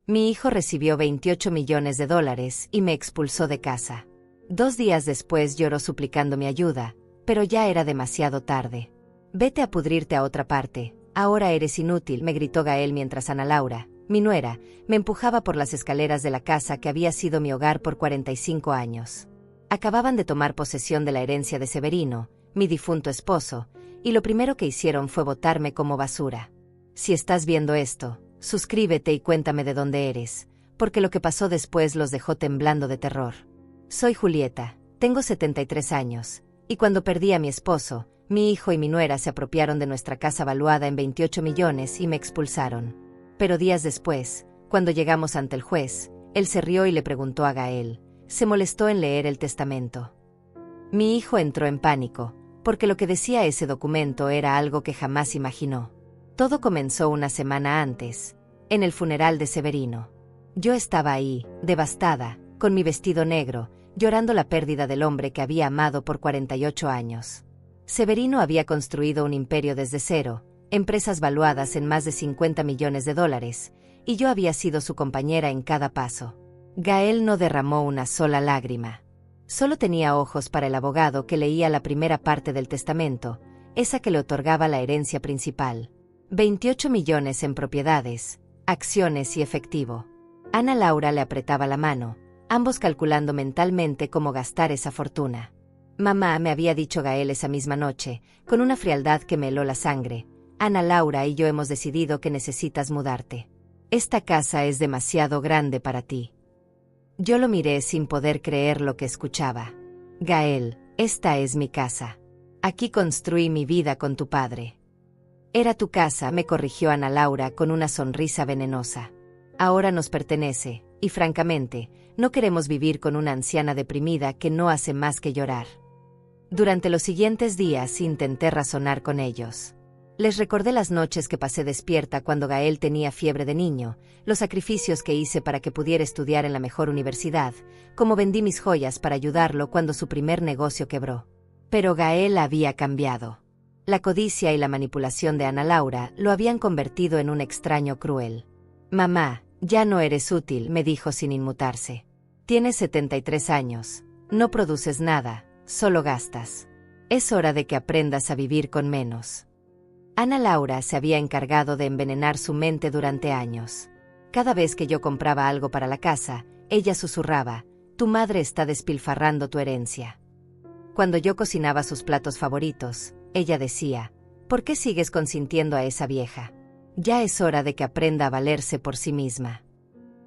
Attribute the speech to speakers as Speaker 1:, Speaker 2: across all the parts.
Speaker 1: Mi hijo recibió $28 millones y me expulsó de casa. 2 días después lloró suplicando mi ayuda, pero ya era demasiado tarde. Vete a pudrirte a otra parte, ahora eres inútil, me gritó Gael mientras Ana Laura, mi nuera, me empujaba por las escaleras de la casa que había sido mi hogar por 45 años. Acababan de tomar posesión de la herencia de Severino, mi difunto esposo, y lo primero que hicieron fue botarme como basura. Si estás viendo esto, suscríbete y cuéntame de dónde eres, porque lo que pasó después los dejó temblando de terror. Soy Julieta, tengo 73 años, y cuando perdí a mi esposo, mi hijo y mi nuera se apropiaron de nuestra casa valuada en 28 millones y me expulsaron. Pero días después, cuando llegamos ante el juez, él se rió y le preguntó a Gael, se molestó en leer el testamento. Mi hijo entró en pánico, porque lo que decía ese documento era algo que jamás imaginó. Todo comenzó una semana antes, en el funeral de Severino. Yo estaba ahí, devastada, con mi vestido negro, llorando la pérdida del hombre que había amado por 48 años. Severino había construido un imperio desde cero, empresas valuadas en más de 50 millones de dólares, y yo había sido su compañera en cada paso. Gael no derramó una sola lágrima. Solo tenía ojos para el abogado que leía la primera parte del testamento, esa que le otorgaba la herencia principal. 28 millones en propiedades, acciones y efectivo. Ana Laura le apretaba la mano, ambos calculando mentalmente cómo gastar esa fortuna. Mamá, me había dicho Gael esa misma noche, con una frialdad que me heló la sangre. Ana Laura y yo hemos decidido que necesitas mudarte. Esta casa es demasiado grande para ti. Yo lo miré sin poder creer lo que escuchaba. Gael, esta es mi casa. Aquí construí mi vida con tu padre. Era tu casa, me corrigió Ana Laura con una sonrisa venenosa. Ahora nos pertenece, y francamente, no queremos vivir con una anciana deprimida que no hace más que llorar. Durante los siguientes días intenté razonar con ellos. Les recordé las noches que pasé despierta cuando Gael tenía fiebre de niño, los sacrificios que hice para que pudiera estudiar en la mejor universidad, cómo vendí mis joyas para ayudarlo cuando su primer negocio quebró. Pero Gael había cambiado. La codicia y la manipulación de Ana Laura lo habían convertido en un extraño cruel. Mamá, ya no eres útil, me dijo sin inmutarse. Tienes 73 años, no produces nada, solo gastas. Es hora de que aprendas a vivir con menos. Ana Laura se había encargado de envenenar su mente durante años. Cada vez que yo compraba algo para la casa, ella susurraba, tu madre está despilfarrando tu herencia. Cuando yo cocinaba sus platos favoritos, ella decía, ¿por qué sigues consintiendo a esa vieja? Ya es hora de que aprenda a valerse por sí misma.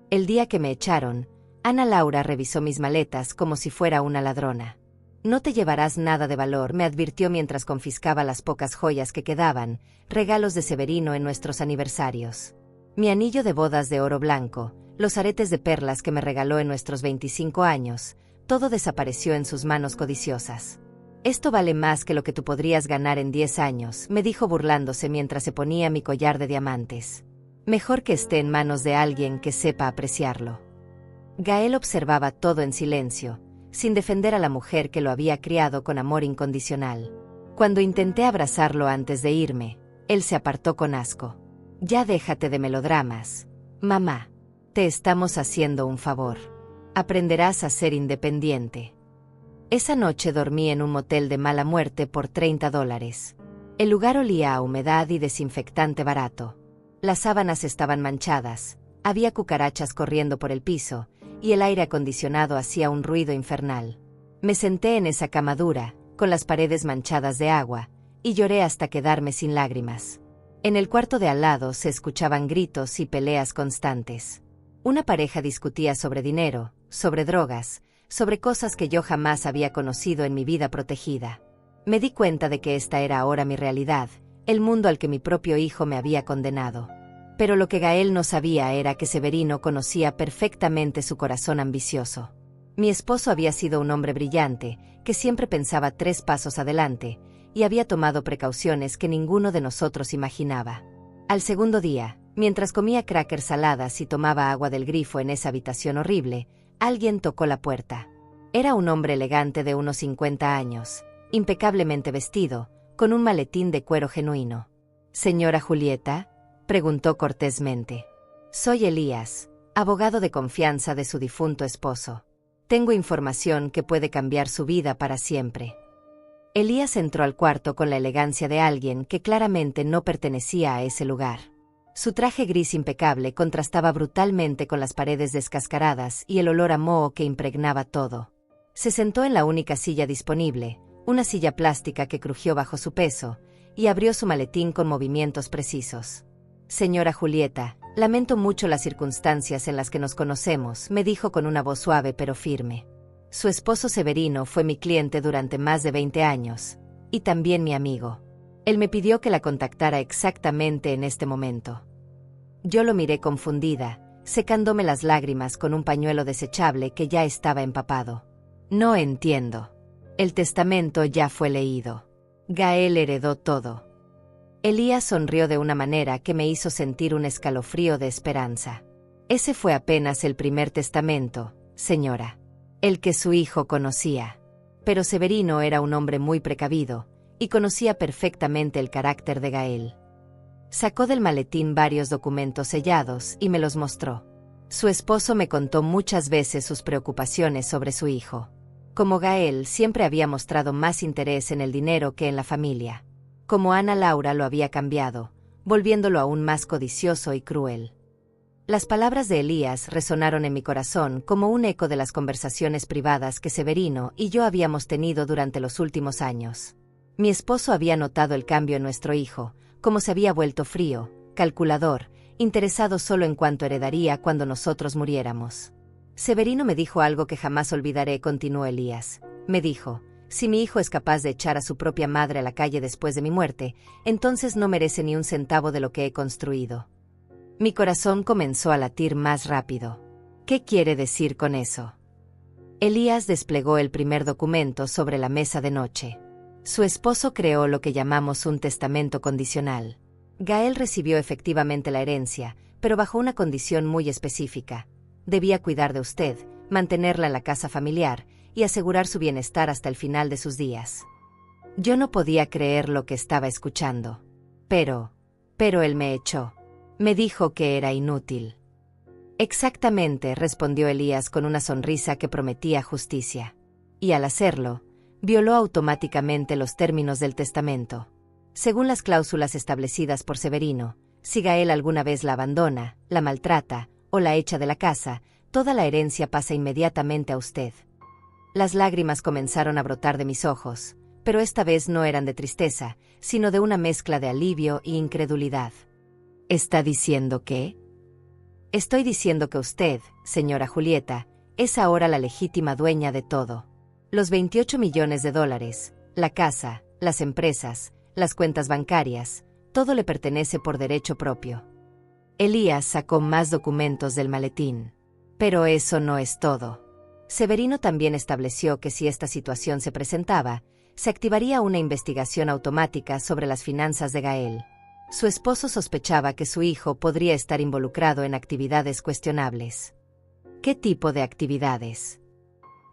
Speaker 1: El día que me echaron, Ana Laura revisó mis maletas como si fuera una ladrona. No te llevarás nada de valor, me advirtió mientras confiscaba las pocas joyas que quedaban, regalos de Severino en nuestros aniversarios. Mi anillo de bodas de oro blanco, los aretes de perlas que me regaló en nuestros 25 años, todo desapareció en sus manos codiciosas. Esto vale más que lo que tú podrías ganar en 10 años, me dijo burlándose mientras se ponía mi collar de diamantes. Mejor que esté en manos de alguien que sepa apreciarlo. Gael observaba todo en silencio, sin defender a la mujer que lo había criado con amor incondicional. Cuando intenté abrazarlo antes de irme, él se apartó con asco. Ya déjate de melodramas. Mamá, te estamos haciendo un favor. Aprenderás a ser independiente. Esa noche dormí en un motel de mala muerte por $30. El lugar olía a humedad y desinfectante barato. Las sábanas estaban manchadas, había cucarachas corriendo por el piso, y el aire acondicionado hacía un ruido infernal. Me senté en esa cama dura, con las paredes manchadas de agua, y lloré hasta quedarme sin lágrimas. En el cuarto de al lado se escuchaban gritos y peleas constantes. Una pareja discutía sobre dinero, sobre drogas, sobre cosas que yo jamás había conocido en mi vida protegida. Me di cuenta de que esta era ahora mi realidad, el mundo al que mi propio hijo me había condenado. Pero lo que Gael no sabía era que Severino conocía perfectamente su corazón ambicioso. Mi esposo había sido un hombre brillante, que siempre pensaba 3 pasos adelante, y había tomado precauciones que ninguno de nosotros imaginaba. Al segundo día, mientras comía crackers saladas y tomaba agua del grifo en esa habitación horrible, alguien tocó la puerta. Era un hombre elegante de unos 50 años, impecablemente vestido, con un maletín de cuero genuino. «¿Señora Julieta?», preguntó cortésmente. «Soy Elías, abogado de confianza de su difunto esposo. Tengo información que puede cambiar su vida para siempre. Elías entró al cuarto con la elegancia de alguien que claramente no pertenecía a ese lugar. Su traje gris impecable contrastaba brutalmente con las paredes descascaradas y el olor a moho que impregnaba todo. Se sentó en la única silla disponible, una silla plástica que crujió bajo su peso, y abrió su maletín con movimientos precisos. «Señora Julieta, lamento mucho las circunstancias en las que nos conocemos», me dijo con una voz suave pero firme. «Su esposo Severino fue mi cliente durante más de 20 años, y también mi amigo. Él me pidió que la contactara exactamente en este momento». Yo lo miré confundida, secándome las lágrimas con un pañuelo desechable que ya estaba empapado. «No entiendo. El testamento ya fue leído. Gael heredó todo». Elías sonrió de una manera que me hizo sentir un escalofrío de esperanza. «Ese fue apenas el primer testamento, señora. El que su hijo conocía. Pero Severino era un hombre muy precavido, y conocía perfectamente el carácter de Gael». Sacó del maletín varios documentos sellados y me los mostró. Su esposo me contó muchas veces sus preocupaciones sobre su hijo. Como Gael siempre había mostrado más interés en el dinero que en la familia. Como Ana Laura lo había cambiado, volviéndolo aún más codicioso y cruel. Las palabras de Elías resonaron en mi corazón como un eco de las conversaciones privadas que Severino y yo habíamos tenido durante los últimos años. Mi esposo había notado el cambio en nuestro hijo, como se había vuelto frío, calculador, interesado solo en cuanto heredaría cuando nosotros muriéramos. Severino me dijo algo que jamás olvidaré, continuó Elías. Me dijo: «Si mi hijo es capaz de echar a su propia madre a la calle después de mi muerte, entonces no merece ni un centavo de lo que he construido». Mi corazón comenzó a latir más rápido. ¿Qué quiere decir con eso? Elías desplegó el primer documento sobre la mesa de noche. Su esposo creó lo que llamamos un testamento condicional. Gael recibió efectivamente la herencia, pero bajo una condición muy específica. Debía cuidar de usted, mantenerla en la casa familiar y asegurar su bienestar hasta el final de sus días. Yo no podía creer lo que estaba escuchando. Pero él me echó. Me dijo que era inútil. Exactamente, respondió Elías con una sonrisa que prometía justicia. Y al hacerlo, violó automáticamente los términos del testamento. Según las cláusulas establecidas por Severino, si Gael alguna vez la abandona, la maltrata o la echa de la casa, toda la herencia pasa inmediatamente a usted. Las lágrimas comenzaron a brotar de mis ojos, pero esta vez no eran de tristeza, sino de una mezcla de alivio y incredulidad. ¿Está diciendo qué? Estoy diciendo que usted, señora Julieta, es ahora la legítima dueña de todo. Los 28 millones de dólares, la casa, las empresas, las cuentas bancarias, todo le pertenece por derecho propio. Elías sacó más documentos del maletín. Pero eso no es todo. Severino también estableció que si esta situación se presentaba, se activaría una investigación automática sobre las finanzas de Gael. Su esposo sospechaba que su hijo podría estar involucrado en actividades cuestionables. ¿Qué tipo de actividades?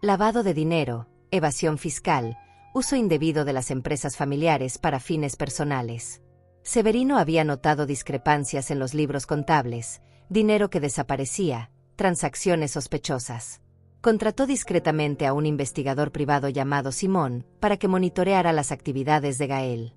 Speaker 1: Lavado de dinero, evasión fiscal, uso indebido de las empresas familiares para fines personales. Severino había notado discrepancias en los libros contables, dinero que desaparecía, transacciones sospechosas. Contrató discretamente a un investigador privado llamado Simón para que monitoreara las actividades de Gael.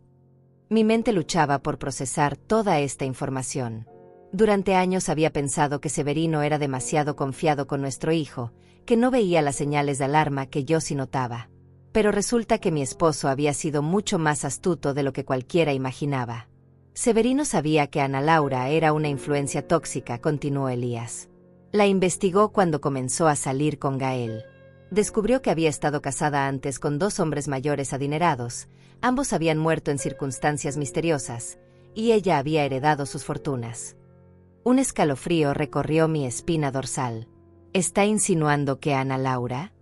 Speaker 1: Mi mente luchaba por procesar toda esta información. Durante años había pensado que Severino era demasiado confiado con nuestro hijo, que no veía las señales de alarma que yo sí notaba. Pero resulta que mi esposo había sido mucho más astuto de lo que cualquiera imaginaba. Severino sabía que Ana Laura era una influencia tóxica, continuó Elías. La investigó cuando comenzó a salir con Gael. Descubrió que había estado casada antes con 2 hombres mayores adinerados, ambos habían muerto en circunstancias misteriosas, y ella había heredado sus fortunas. Un escalofrío recorrió mi espina dorsal. ¿Está insinuando que Ana Laura?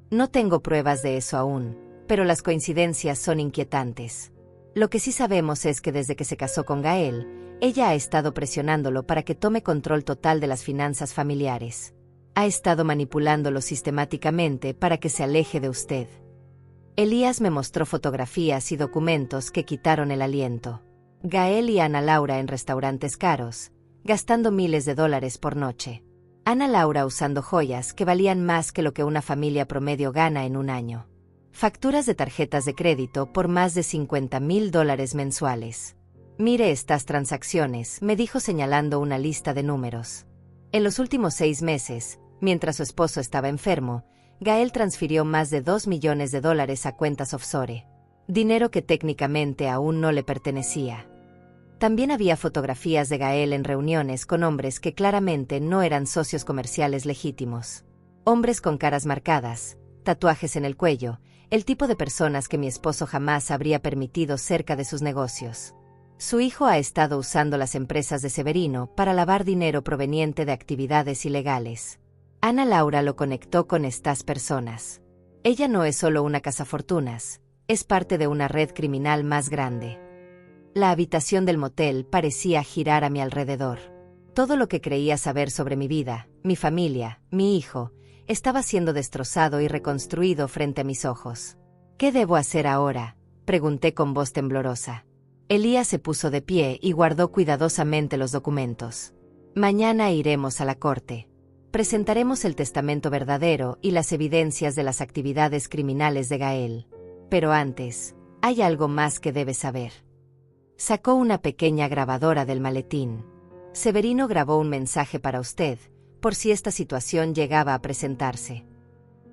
Speaker 1: No tengo pruebas de eso aún, pero las coincidencias son inquietantes. Lo que sí sabemos es que desde que se casó con Gael, ella ha estado presionándolo para que tome control total de las finanzas familiares. Ha estado manipulándolo sistemáticamente para que se aleje de usted. Elías me mostró fotografías y documentos que quitaron el aliento. Gael y Ana Laura en restaurantes caros, gastando miles de dólares por noche. Ana Laura usando joyas que valían más que lo que una familia promedio gana en un año. Facturas de tarjetas de crédito por más de $50,000 mensuales. Mire estas transacciones, me dijo señalando una lista de números. En los últimos 6 meses, mientras su esposo estaba enfermo, Gael transfirió más de $2 millones a cuentas offshore. Dinero que técnicamente aún no le pertenecía. También había fotografías de Gael en reuniones con hombres que claramente no eran socios comerciales legítimos. Hombres con caras marcadas, tatuajes en el cuello, el tipo de personas que mi esposo jamás habría permitido cerca de sus negocios. Su hijo ha estado usando las empresas de Severino para lavar dinero proveniente de actividades ilegales. Ana Laura lo conectó con estas personas. Ella no es solo una cazafortunas, es parte de una red criminal más grande. La habitación del motel parecía girar a mi alrededor. Todo lo que creía saber sobre mi vida, mi familia, mi hijo, estaba siendo destrozado y reconstruido frente a mis ojos. ¿Qué debo hacer ahora?, pregunté con voz temblorosa. Elías se puso de pie y guardó cuidadosamente los documentos. Mañana iremos a la corte. Presentaremos el testamento verdadero y las evidencias de las actividades criminales de Gael. Pero antes, hay algo más que debes saber. Sacó una pequeña grabadora del maletín. Severino grabó un mensaje para usted, por si esta situación llegaba a presentarse.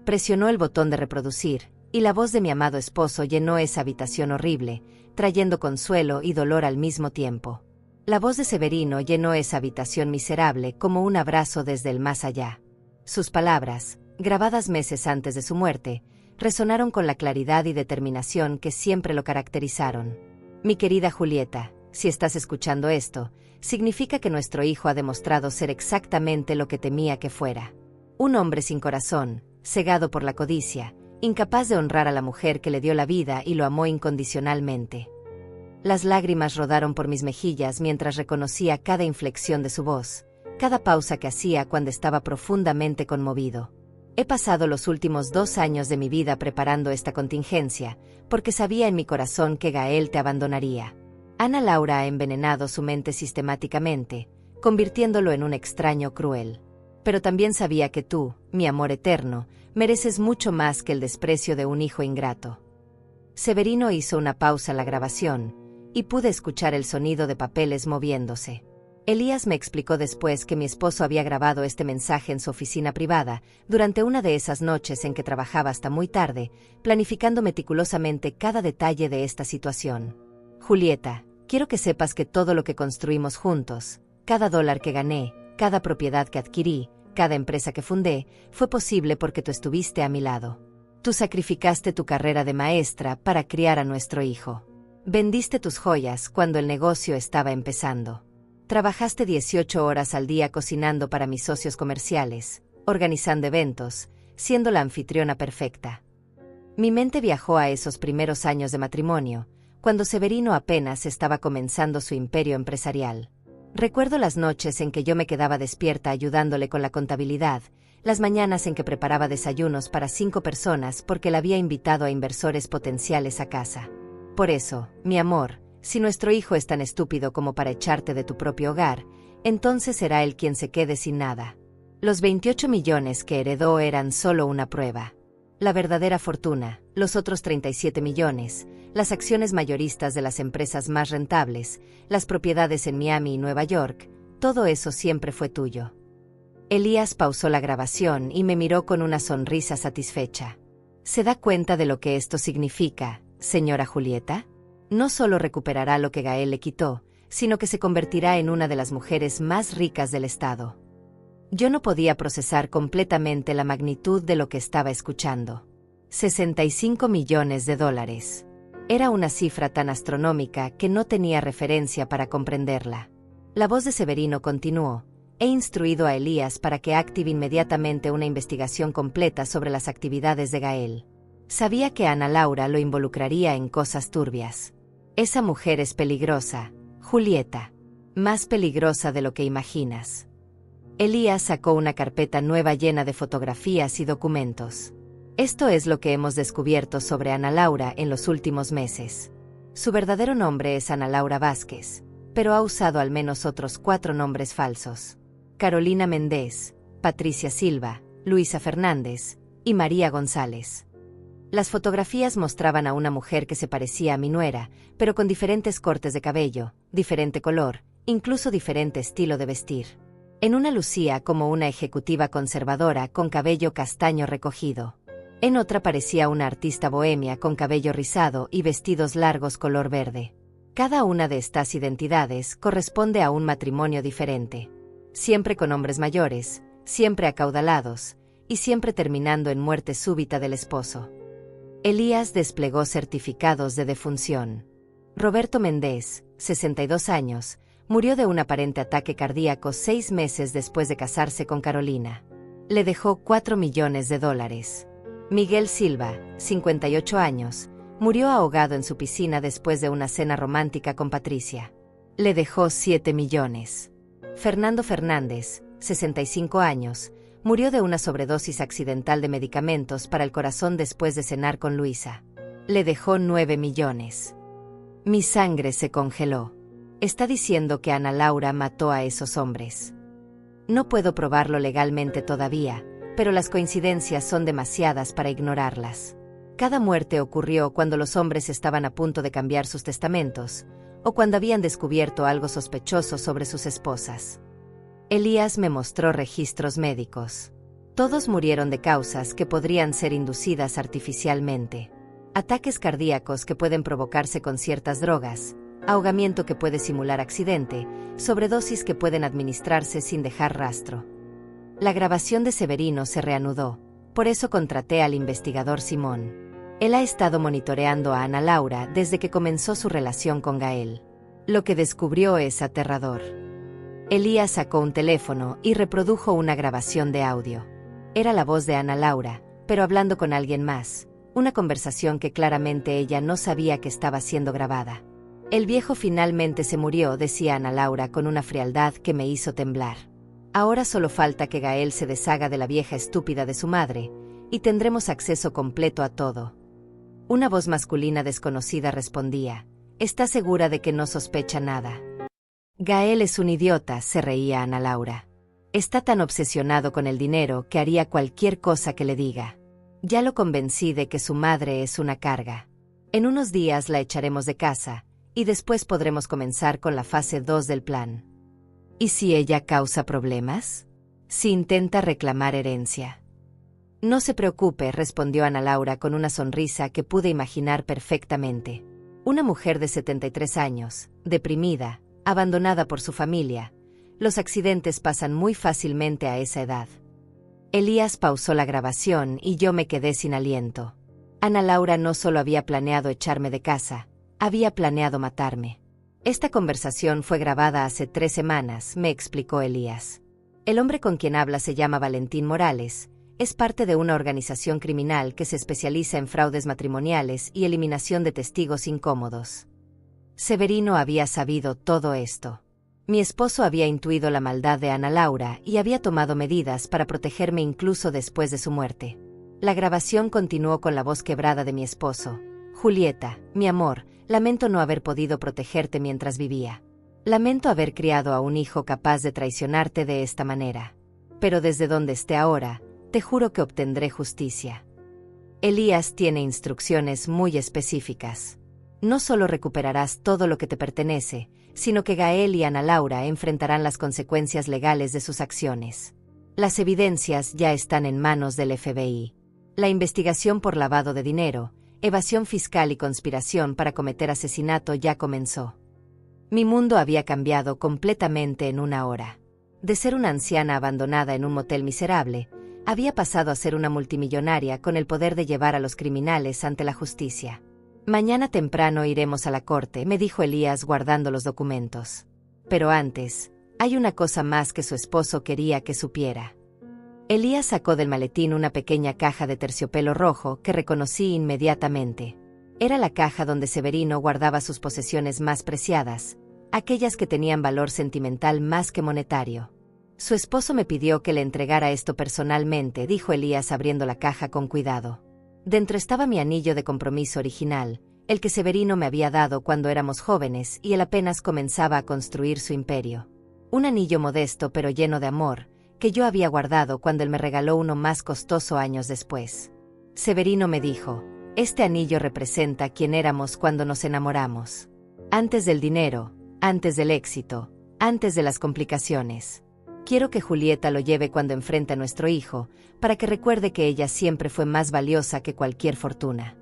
Speaker 1: Presionó el botón de reproducir, y la voz de mi amado esposo llenó esa habitación horrible, trayendo consuelo y dolor al mismo tiempo. La voz de Severino llenó esa habitación miserable como un abrazo desde el más allá. Sus palabras, grabadas meses antes de su muerte, resonaron con la claridad y determinación que siempre lo caracterizaron. Mi querida Julieta, si estás escuchando esto, significa que nuestro hijo ha demostrado ser exactamente lo que temía que fuera. Un hombre sin corazón, cegado por la codicia, incapaz de honrar a la mujer que le dio la vida y lo amó incondicionalmente. Las lágrimas rodaron por mis mejillas mientras reconocía cada inflexión de su voz, cada pausa que hacía cuando estaba profundamente conmovido. He pasado los últimos 2 años de mi vida preparando esta contingencia, porque sabía en mi corazón que Gael te abandonaría. Ana Laura ha envenenado su mente sistemáticamente, convirtiéndolo en un extraño cruel. Pero también sabía que tú, mi amor eterno, mereces mucho más que el desprecio de un hijo ingrato. Severino hizo una pausa en la grabación, y pude escuchar el sonido de papeles moviéndose. Elías me explicó después que mi esposo había grabado este mensaje en su oficina privada, durante una de esas noches en que trabajaba hasta muy tarde, planificando meticulosamente cada detalle de esta situación. Julieta, quiero que sepas que todo lo que construimos juntos, cada dólar que gané, cada propiedad que adquirí, cada empresa que fundé, fue posible porque tú estuviste a mi lado. Tú sacrificaste tu carrera de maestra para criar a nuestro hijo. Vendiste tus joyas cuando el negocio estaba empezando. Trabajaste 18 horas al día cocinando para mis socios comerciales, organizando eventos, siendo la anfitriona perfecta. Mi mente viajó a esos primeros años de matrimonio, cuando Severino apenas estaba comenzando su imperio empresarial. Recuerdo las noches en que yo me quedaba despierta ayudándole con la contabilidad, las mañanas en que preparaba desayunos para 5 personas porque la había invitado a inversores potenciales a casa. Por eso, mi amor, si nuestro hijo es tan estúpido como para echarte de tu propio hogar, entonces será él quien se quede sin nada. Los 28 millones que heredó eran solo una prueba. La verdadera fortuna, los otros 37 millones, las acciones mayoristas de las empresas más rentables, las propiedades en Miami y Nueva York, todo eso siempre fue tuyo. Elías pausó la grabación y me miró con una sonrisa satisfecha. ¿Se da cuenta de lo que esto significa, señora Julieta? No solo recuperará lo que Gael le quitó, sino que se convertirá en una de las mujeres más ricas del estado. Yo no podía procesar completamente la magnitud de lo que estaba escuchando. 65 millones de dólares. Era una cifra tan astronómica que no tenía referencia para comprenderla. La voz de Severino continuó: he instruido a Elías para que active inmediatamente una investigación completa sobre las actividades de Gael. Sabía que Ana Laura lo involucraría en cosas turbias. Esa mujer es peligrosa, Julieta. Más peligrosa de lo que imaginas. Elías sacó una carpeta nueva llena de fotografías y documentos. Esto es lo que hemos descubierto sobre Ana Laura en los últimos meses. Su verdadero nombre es Ana Laura Vázquez, pero ha usado al menos otros 4 nombres falsos. Carolina Méndez, Patricia Silva, Luisa Fernández y María González. Las fotografías mostraban a una mujer que se parecía a mi nuera, pero con diferentes cortes de cabello, diferente color, incluso diferente estilo de vestir. En una lucía como una ejecutiva conservadora con cabello castaño recogido. En otra parecía una artista bohemia con cabello rizado y vestidos largos color verde. Cada una de estas identidades corresponde a un matrimonio diferente. Siempre con hombres mayores, siempre acaudalados, y siempre terminando en muerte súbita del esposo. Elías desplegó certificados de defunción. Roberto Méndez, 62 años, murió de un aparente ataque cardíaco 6 meses después de casarse con Carolina. Le dejó $4 millones. Miguel Silva, 58 años, murió ahogado en su piscina después de una cena romántica con Patricia. Le dejó 7 millones. Fernando Fernández, 65 años, murió de una sobredosis accidental de medicamentos para el corazón después de cenar con Luisa. Le dejó 9 millones. Mi sangre se congeló. Está diciendo que Ana Laura mató a esos hombres. No puedo probarlo legalmente todavía, pero las coincidencias son demasiadas para ignorarlas. Cada muerte ocurrió cuando los hombres estaban a punto de cambiar sus testamentos, o cuando habían descubierto algo sospechoso sobre sus esposas. Elías me mostró registros médicos. Todos murieron de causas que podrían ser inducidas artificialmente. Ataques cardíacos que pueden provocarse con ciertas drogas, ahogamiento que puede simular accidente, sobredosis que pueden administrarse sin dejar rastro. La grabación de Severino se reanudó, por eso contraté al investigador Simón. Él ha estado monitoreando a Ana Laura desde que comenzó su relación con Gael. Lo que descubrió es aterrador. Elías sacó un teléfono y reprodujo una grabación de audio. Era la voz de Ana Laura, pero hablando con alguien más, una conversación que claramente ella no sabía que estaba siendo grabada. El viejo finalmente se murió, decía Ana Laura con una frialdad que me hizo temblar. Ahora solo falta que Gael se deshaga de la vieja estúpida de su madre, y tendremos acceso completo a todo. Una voz masculina desconocida respondía, ¿está segura de que no sospecha nada? Gael es un idiota, se reía Ana Laura. Está tan obsesionado con el dinero que haría cualquier cosa que le diga. Ya lo convencí de que su madre es una carga. En unos días la echaremos de casa, y después podremos comenzar con la fase 2 del plan. ¿Y si ella causa problemas? Si intenta reclamar herencia. No se preocupe, respondió Ana Laura con una sonrisa que pude imaginar perfectamente. Una mujer de 73 años, deprimida, abandonada por su familia. Los accidentes pasan muy fácilmente a esa edad. Elías pausó la grabación y yo me quedé sin aliento. Ana Laura no solo había planeado echarme de casa, había planeado matarme. Esta conversación fue grabada hace 3 semanas, me explicó Elías. El hombre con quien habla se llama Valentín Morales, es parte de una organización criminal que se especializa en fraudes matrimoniales y eliminación de testigos incómodos. Severino había sabido todo esto. Mi esposo había intuido la maldad de Ana Laura y había tomado medidas para protegerme incluso después de su muerte. La grabación continuó con la voz quebrada de mi esposo. Julieta, mi amor, lamento no haber podido protegerte mientras vivía. Lamento haber criado a un hijo capaz de traicionarte de esta manera. Pero desde donde esté ahora, te juro que obtendré justicia. Elías tiene instrucciones muy específicas. No solo recuperarás todo lo que te pertenece, sino que Gael y Ana Laura enfrentarán las consecuencias legales de sus acciones. Las evidencias ya están en manos del FBI. La investigación por lavado de dinero, evasión fiscal y conspiración para cometer asesinato ya comenzó. Mi mundo había cambiado completamente en una hora. De ser una anciana abandonada en un motel miserable, había pasado a ser una multimillonaria con el poder de llevar a los criminales ante la justicia. Mañana temprano iremos a la corte, me dijo Elías guardando los documentos. Pero antes, hay una cosa más que su esposo quería que supiera. Elías sacó del maletín una pequeña caja de terciopelo rojo que reconocí inmediatamente. Era la caja donde Severino guardaba sus posesiones más preciadas, aquellas que tenían valor sentimental más que monetario. Su esposo me pidió que le entregara esto personalmente, dijo Elías abriendo la caja con cuidado. Dentro estaba mi anillo de compromiso original, el que Severino me había dado cuando éramos jóvenes y él apenas comenzaba a construir su imperio. Un anillo modesto pero lleno de amor, que yo había guardado cuando él me regaló uno más costoso años después. Severino me dijo, este anillo representa quién éramos cuando nos enamoramos. Antes del dinero, antes del éxito, antes de las complicaciones. Quiero que Julieta lo lleve cuando enfrente a nuestro hijo, para que recuerde que ella siempre fue más valiosa que cualquier fortuna.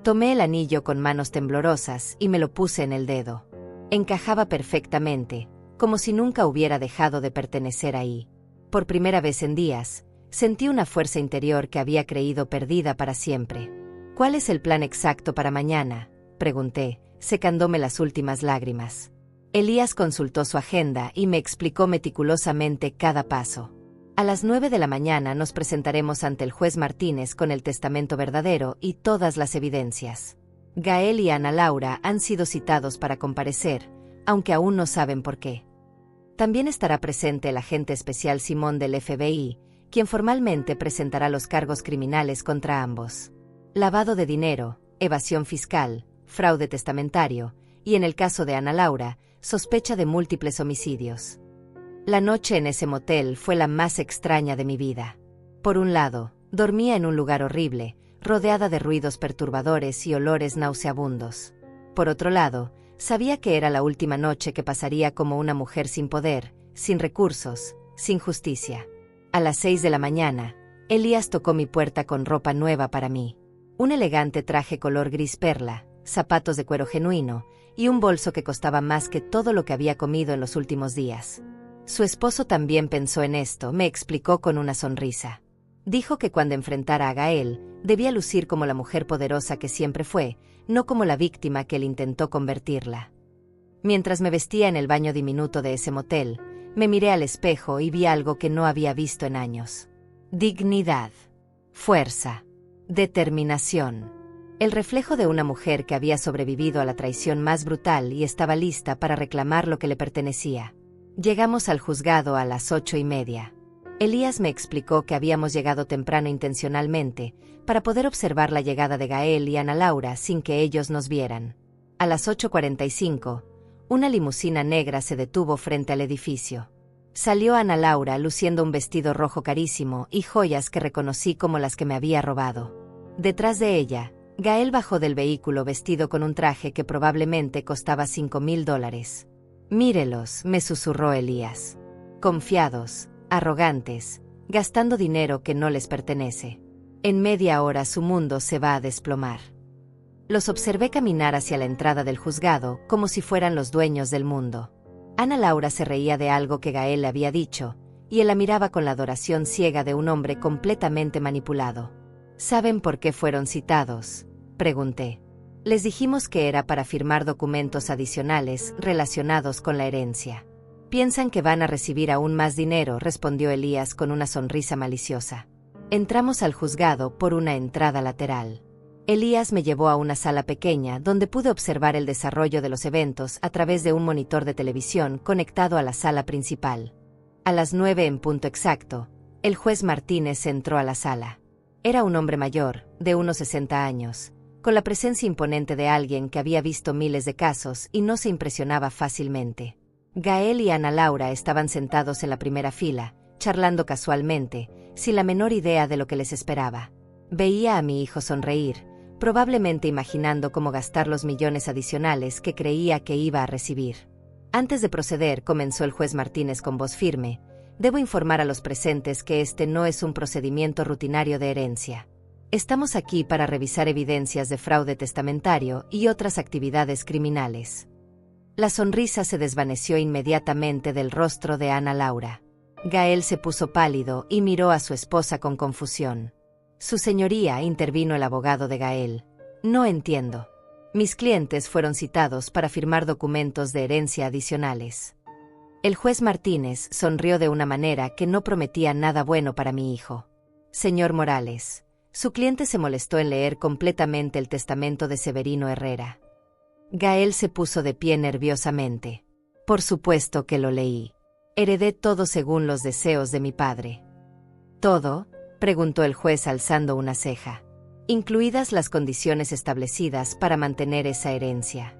Speaker 1: Tomé el anillo con manos temblorosas y me lo puse en el dedo. Encajaba perfectamente, como si nunca hubiera dejado de pertenecer ahí. Por primera vez en días, sentí una fuerza interior que había creído perdida para siempre. ¿Cuál es el plan exacto para mañana?, pregunté, secándome las últimas lágrimas. Elías consultó su agenda y me explicó meticulosamente cada paso. A las 9 de la mañana nos presentaremos ante el juez Martínez con el testamento verdadero y todas las evidencias. Gael y Ana Laura han sido citados para comparecer, aunque aún no saben por qué. También estará presente el agente especial Simón del FBI, quien formalmente presentará los cargos criminales contra ambos. Lavado de dinero, evasión fiscal, fraude testamentario, y en el caso de Ana Laura, sospecha de múltiples homicidios. La noche en ese motel fue la más extraña de mi vida. Por un lado, dormía en un lugar horrible, rodeada de ruidos perturbadores y olores nauseabundos. Por otro lado, sabía que era la última noche que pasaría como una mujer sin poder, sin recursos, sin justicia. A las 6 de la mañana, Elías tocó mi puerta con ropa nueva para mí. Un elegante traje color gris perla, zapatos de cuero genuino, y un bolso que costaba más que todo lo que había comido en los últimos días. Su esposo también pensó en esto, me explicó con una sonrisa. Dijo que cuando enfrentara a Gael, debía lucir como la mujer poderosa que siempre fue, no como la víctima que él intentó convertirla. Mientras me vestía en el baño diminuto de ese motel, me miré al espejo y vi algo que no había visto en años. Dignidad, fuerza, determinación. El reflejo de una mujer que había sobrevivido a la traición más brutal y estaba lista para reclamar lo que le pertenecía. Llegamos al juzgado a las 8:30. Elías me explicó que habíamos llegado temprano intencionalmente, para poder observar la llegada de Gael y Ana Laura sin que ellos nos vieran. A las 8:45, una limusina negra se detuvo frente al edificio. Salió Ana Laura luciendo un vestido rojo carísimo y joyas que reconocí como las que me había robado. Detrás de ella, Gael bajó del vehículo vestido con un traje que probablemente costaba $5,000. Mírelos, me susurró Elías. Confiados, arrogantes, gastando dinero que no les pertenece. En media hora su mundo se va a desplomar. Los observé caminar hacia la entrada del juzgado como si fueran los dueños del mundo. Ana Laura se reía de algo que Gael le había dicho, y él la miraba con la adoración ciega de un hombre completamente manipulado. ¿Saben por qué fueron citados?, pregunté. Les dijimos que era para firmar documentos adicionales relacionados con la herencia. Piensan que van a recibir aún más dinero, respondió Elías con una sonrisa maliciosa. Entramos al juzgado por una entrada lateral. Elías me llevó a una sala pequeña donde pude observar el desarrollo de los eventos a través de un monitor de televisión conectado a la sala principal. A las 9 en punto exacto, el juez Martínez entró a la sala. Era un hombre mayor, de unos 60 años, con la presencia imponente de alguien que había visto miles de casos y no se impresionaba fácilmente. Gael y Ana Laura estaban sentados en la primera fila, charlando casualmente, sin la menor idea de lo que les esperaba. Veía a mi hijo sonreír, probablemente imaginando cómo gastar los millones adicionales que creía que iba a recibir. Antes de proceder, comenzó el juez Martínez con voz firme, debo informar a los presentes que este no es un procedimiento rutinario de herencia. Estamos aquí para revisar evidencias de fraude testamentario y otras actividades criminales. La sonrisa se desvaneció inmediatamente del rostro de Ana Laura. Gael se puso pálido y miró a su esposa con confusión. Su señoría, intervino el abogado de Gael. No entiendo. Mis clientes fueron citados para firmar documentos de herencia adicionales. El juez Martínez sonrió de una manera que no prometía nada bueno para mi hijo. Señor Morales, su cliente se molestó en leer completamente el testamento de Severino Herrera. Gael se puso de pie nerviosamente. Por supuesto que lo leí. Heredé todo según los deseos de mi padre. ¿Todo?, preguntó el juez alzando una ceja. Incluidas las condiciones establecidas para mantener esa herencia.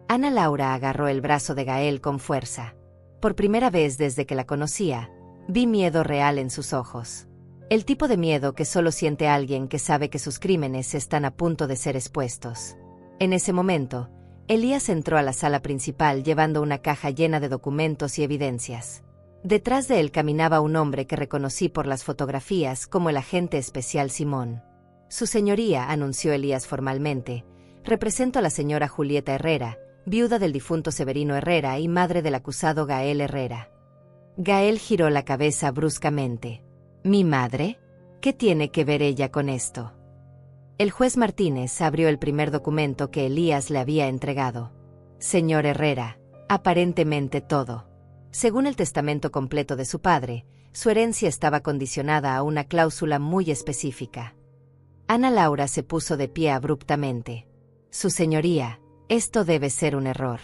Speaker 1: Ana Laura agarró el brazo de Gael con fuerza. Por primera vez desde que la conocía, Vi miedo real en sus ojos. El tipo de miedo que solo siente alguien que sabe que sus crímenes están a punto de ser expuestos. En ese momento, Elías entró a la sala principal llevando una caja llena de documentos y evidencias. Detrás de él caminaba un hombre que reconocí por las fotografías como el agente especial Simón. Su señoría, anunció Elías formalmente, represento a la señora Julieta Herrera, viuda del difunto Severino Herrera y madre del acusado Gael Herrera. Gael giró la cabeza bruscamente. ¿Mi madre? ¿Qué tiene que ver ella con esto? El juez Martínez abrió el primer documento que Elías le había entregado. Señor Herrera, aparentemente todo. Según el testamento completo de su padre, su herencia estaba condicionada a una cláusula muy específica. Ana Laura se puso de pie abruptamente. Su señoría, esto debe ser un error.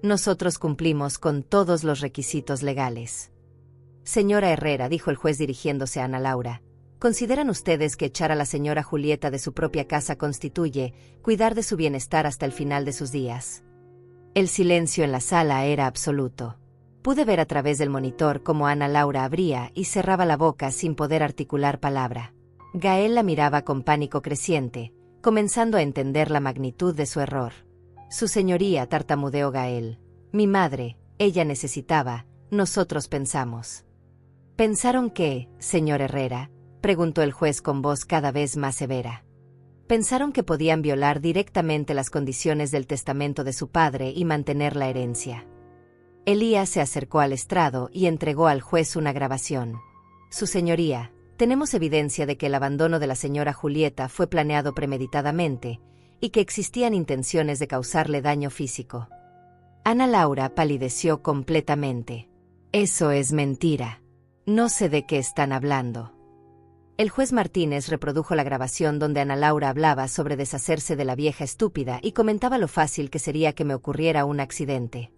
Speaker 1: Nosotros cumplimos con todos los requisitos legales. Señora Herrera, dijo el juez dirigiéndose a Ana Laura, ¿consideran ustedes que echar a la señora Julieta de su propia casa constituye cuidar de su bienestar hasta el final de sus días? El silencio en la sala era absoluto. Pude ver a través del monitor cómo Ana Laura abría y cerraba la boca sin poder articular palabra. Gael la miraba con pánico creciente, comenzando a entender la magnitud de su error. Su señoría, tartamudeó Gael. Mi madre, ella necesitaba, nosotros pensamos. ¿Pensaron qué, señor Herrera?, preguntó el juez con voz cada vez más severa. Pensaron que podían violar directamente las condiciones del testamento de su padre y mantener la herencia. Elías se acercó al estrado y entregó al juez una grabación. Su señoría, tenemos evidencia de que el abandono de la señora Julieta fue planeado premeditadamente y que existían intenciones de causarle daño físico. Ana Laura palideció completamente. Eso es mentira. No sé de qué están hablando. El juez Martínez reprodujo la grabación donde Ana Laura hablaba sobre deshacerse de la vieja estúpida y comentaba lo fácil que sería que me ocurriera un accidente.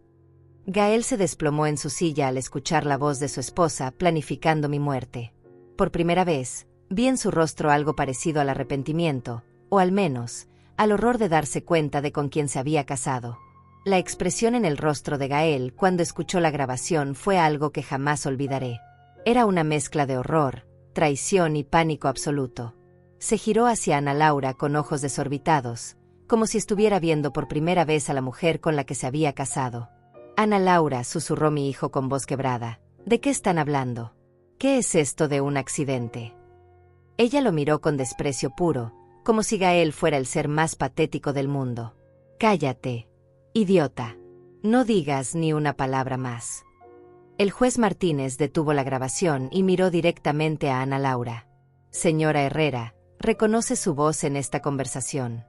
Speaker 1: Gael se desplomó en su silla al escuchar la voz de su esposa planificando mi muerte. Por primera vez, vi en su rostro algo parecido al arrepentimiento, o al menos, al horror de darse cuenta de con quién se había casado. La expresión en el rostro de Gael cuando escuchó la grabación fue algo que jamás olvidaré. Era una mezcla de horror, traición y pánico absoluto. Se giró hacia Ana Laura con ojos desorbitados, como si estuviera viendo por primera vez a la mujer con la que se había casado. Ana Laura, susurró mi hijo con voz quebrada, ¿de qué están hablando? ¿Qué es esto de un accidente? Ella lo miró con desprecio puro, como si Gael fuera el ser más patético del mundo. Cállate, idiota. No digas ni una palabra más. El juez Martínez detuvo la grabación y miró directamente a Ana Laura. Señora Herrera, ¿reconoce su voz en esta conversación?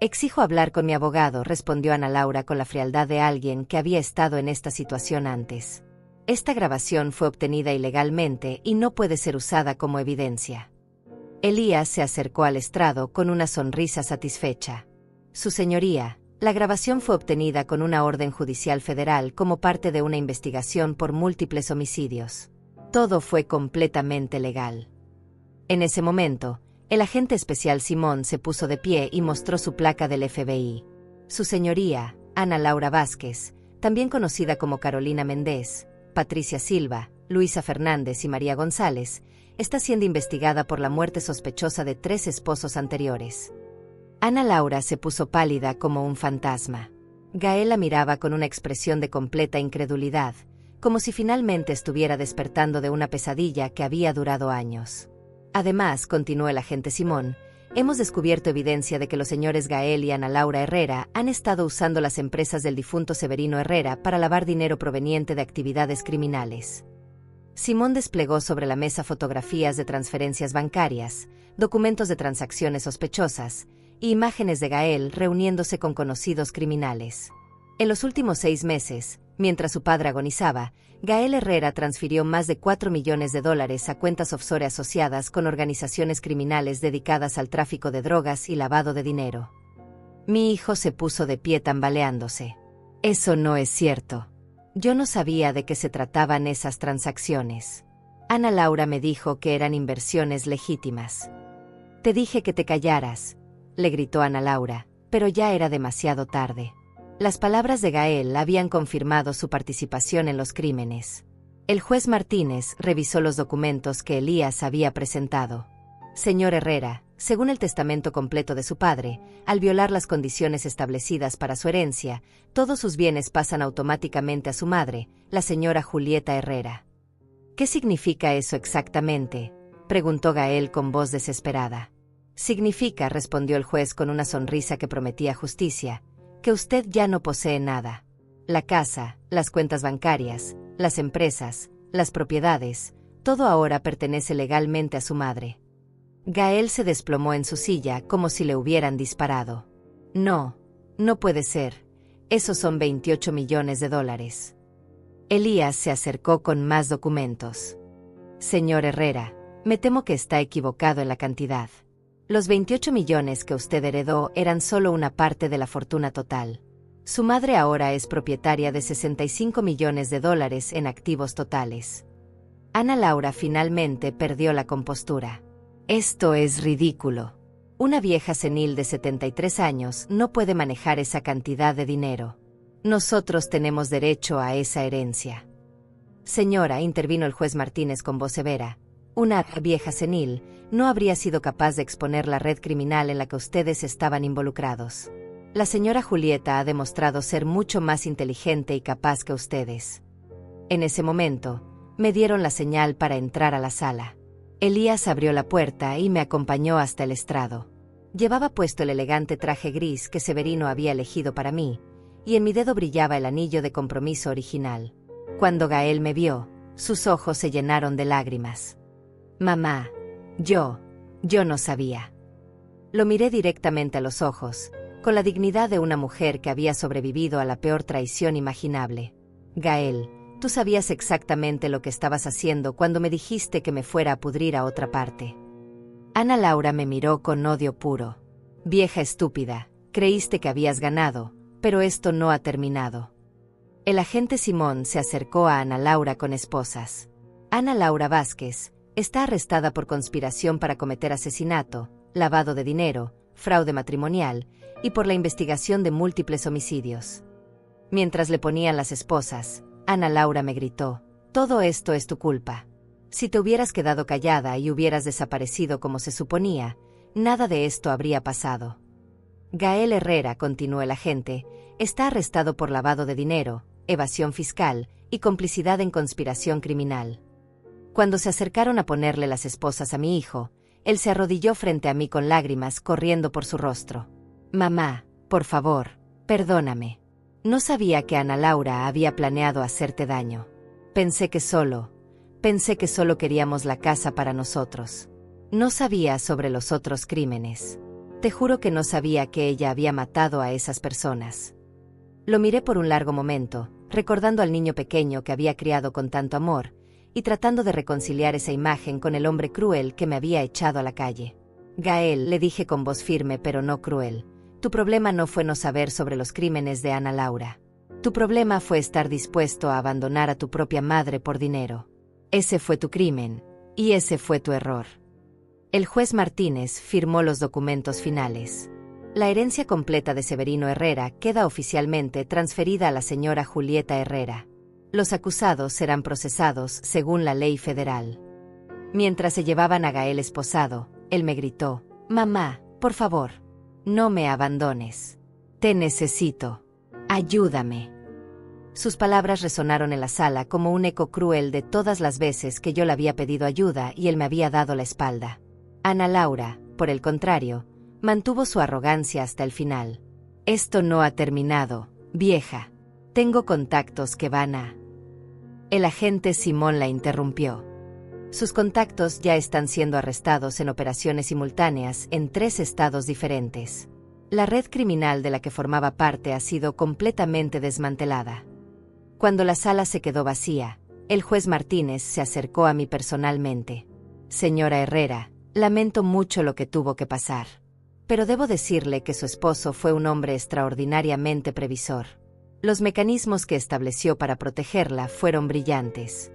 Speaker 1: Exijo hablar con mi abogado, respondió Ana Laura con la frialdad de alguien que había estado en esta situación antes. Esta grabación fue obtenida ilegalmente y no puede ser usada como evidencia. Elías se acercó al estrado con una sonrisa satisfecha. Su señoría, la grabación fue obtenida con una orden judicial federal como parte de una investigación por múltiples homicidios. Todo fue completamente legal. En ese momento, el agente especial Simón se puso de pie y mostró su placa del FBI. Su señoría, Ana Laura Vázquez, también conocida como Carolina Méndez, Patricia Silva, Luisa Fernández y María González, está siendo investigada por la muerte sospechosa de 3 esposos anteriores. Ana Laura se puso pálida como un fantasma. Gael la miraba con una expresión de completa incredulidad, como si finalmente estuviera despertando de una pesadilla que había durado años. Además, continuó el agente Simón, hemos descubierto evidencia de que los señores Gael y Ana Laura Herrera han estado usando las empresas del difunto Severino Herrera para lavar dinero proveniente de actividades criminales. Simón desplegó sobre la mesa fotografías de transferencias bancarias, documentos de transacciones sospechosas, y imágenes de Gael reuniéndose con conocidos criminales. En los últimos 6 meses, mientras su padre agonizaba, Gael Herrera transfirió más de $4 millones a cuentas offshore asociadas con organizaciones criminales dedicadas al tráfico de drogas y lavado de dinero. Mi hijo se puso de pie tambaleándose. Eso no es cierto. Yo no sabía de qué se trataban esas transacciones. Ana Laura me dijo que eran inversiones legítimas. Te dije que te callaras, le gritó Ana Laura, pero ya era demasiado tarde. Las palabras de Gael habían confirmado su participación en los crímenes. El juez Martínez revisó los documentos que Elías había presentado. Señor Herrera, según el testamento completo de su padre, al violar las condiciones establecidas para su herencia, todos sus bienes pasan automáticamente a su madre, la señora Julieta Herrera. ¿Qué significa eso exactamente?, preguntó Gael con voz desesperada. Significa, respondió el juez con una sonrisa que prometía justicia, que usted ya no posee nada. La casa, las cuentas bancarias, las empresas, las propiedades, todo ahora pertenece legalmente a su madre. Gael se desplomó en su silla como si le hubieran disparado. No, no puede ser. Esos son 28 millones de dólares. Elías se acercó con más documentos. Señor Herrera, me temo que está equivocado en la cantidad. Los 28 millones que usted heredó eran solo una parte de la fortuna total. Su madre ahora es propietaria de 65 millones de dólares en activos totales. Ana Laura finalmente perdió la compostura. Esto es ridículo. Una vieja senil de 73 años no puede manejar esa cantidad de dinero. Nosotros tenemos derecho a esa herencia. Señora, intervino el juez Martínez con voz severa, una vieja senil no habría sido capaz de exponer la red criminal en la que ustedes estaban involucrados. La señora Julieta ha demostrado ser mucho más inteligente y capaz que ustedes. En ese momento, me dieron la señal para entrar a la sala. Elías abrió la puerta y me acompañó hasta el estrado. Llevaba puesto el elegante traje gris que Severino había elegido para mí, y en mi dedo brillaba el anillo de compromiso original. Cuando Gael me vio, sus ojos se llenaron de lágrimas. Mamá, yo no sabía. Lo miré directamente a los ojos, con la dignidad de una mujer que había sobrevivido a la peor traición imaginable. Gael, tú sabías exactamente lo que estabas haciendo cuando me dijiste que me fuera a pudrir a otra parte. Ana Laura me miró con odio puro. Vieja estúpida, creíste que habías ganado, pero esto no ha terminado. El agente Simón se acercó a Ana Laura con esposas. Ana Laura Vázquez está arrestada por conspiración para cometer asesinato, lavado de dinero, fraude matrimonial y por la investigación de múltiples homicidios. Mientras le ponían las esposas, Ana Laura me gritó, todo esto es tu culpa. Si te hubieras quedado callada y hubieras desaparecido como se suponía, nada de esto habría pasado. Gael Herrera, continuó el agente, está arrestado por lavado de dinero, evasión fiscal y complicidad en conspiración criminal. Cuando se acercaron a ponerle las esposas a mi hijo, él se arrodilló frente a mí con lágrimas corriendo por su rostro. Mamá, por favor, perdóname. No sabía que Ana Laura había planeado hacerte daño. Pensé que solo queríamos la casa para nosotros. No sabía sobre los otros crímenes. Te juro que no sabía que ella había matado a esas personas. Lo miré por un largo momento, recordando al niño pequeño que había criado con tanto amor, y tratando de reconciliar esa imagen con el hombre cruel que me había echado a la calle. Gael, le dije con voz firme pero no cruel, tu problema no fue no saber sobre los crímenes de Ana Laura. Tu problema fue estar dispuesto a abandonar a tu propia madre por dinero. Ese fue tu crimen, y ese fue tu error. El juez Martínez firmó los documentos finales. La herencia completa de Severino Herrera queda oficialmente transferida a la señora Julieta Herrera. Los acusados serán procesados según la ley federal. Mientras se llevaban a Gael esposado, él me gritó, mamá, por favor, no me abandones. Te necesito. Ayúdame. Sus palabras resonaron en la sala como un eco cruel de todas las veces que yo le había pedido ayuda y él me había dado la espalda. Ana Laura, por el contrario, mantuvo su arrogancia hasta el final. Esto no ha terminado, vieja. Tengo contactos que van a... El agente Simón la interrumpió. Sus contactos ya están siendo arrestados en operaciones simultáneas en 3 estados diferentes. La red criminal de la que formaba parte ha sido completamente desmantelada. Cuando la sala se quedó vacía, el juez Martínez se acercó a mí personalmente. Señora Herrera, lamento mucho lo que tuvo que pasar. Pero debo decirle que su esposo fue un hombre extraordinariamente previsor. Los mecanismos que estableció para protegerla fueron brillantes.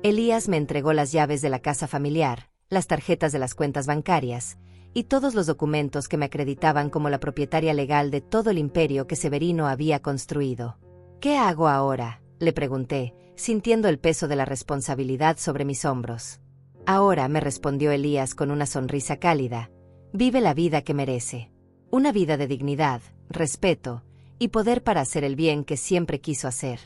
Speaker 1: Elías me entregó las llaves de la casa familiar, las tarjetas de las cuentas bancarias, y todos los documentos que me acreditaban como la propietaria legal de todo el imperio que Severino había construido. ¿Qué hago ahora?, le pregunté, sintiendo el peso de la responsabilidad sobre mis hombros. Ahora, me respondió Elías con una sonrisa cálida, vive la vida que merece. Una vida de dignidad, respeto y poder para hacer el bien que siempre quiso hacer.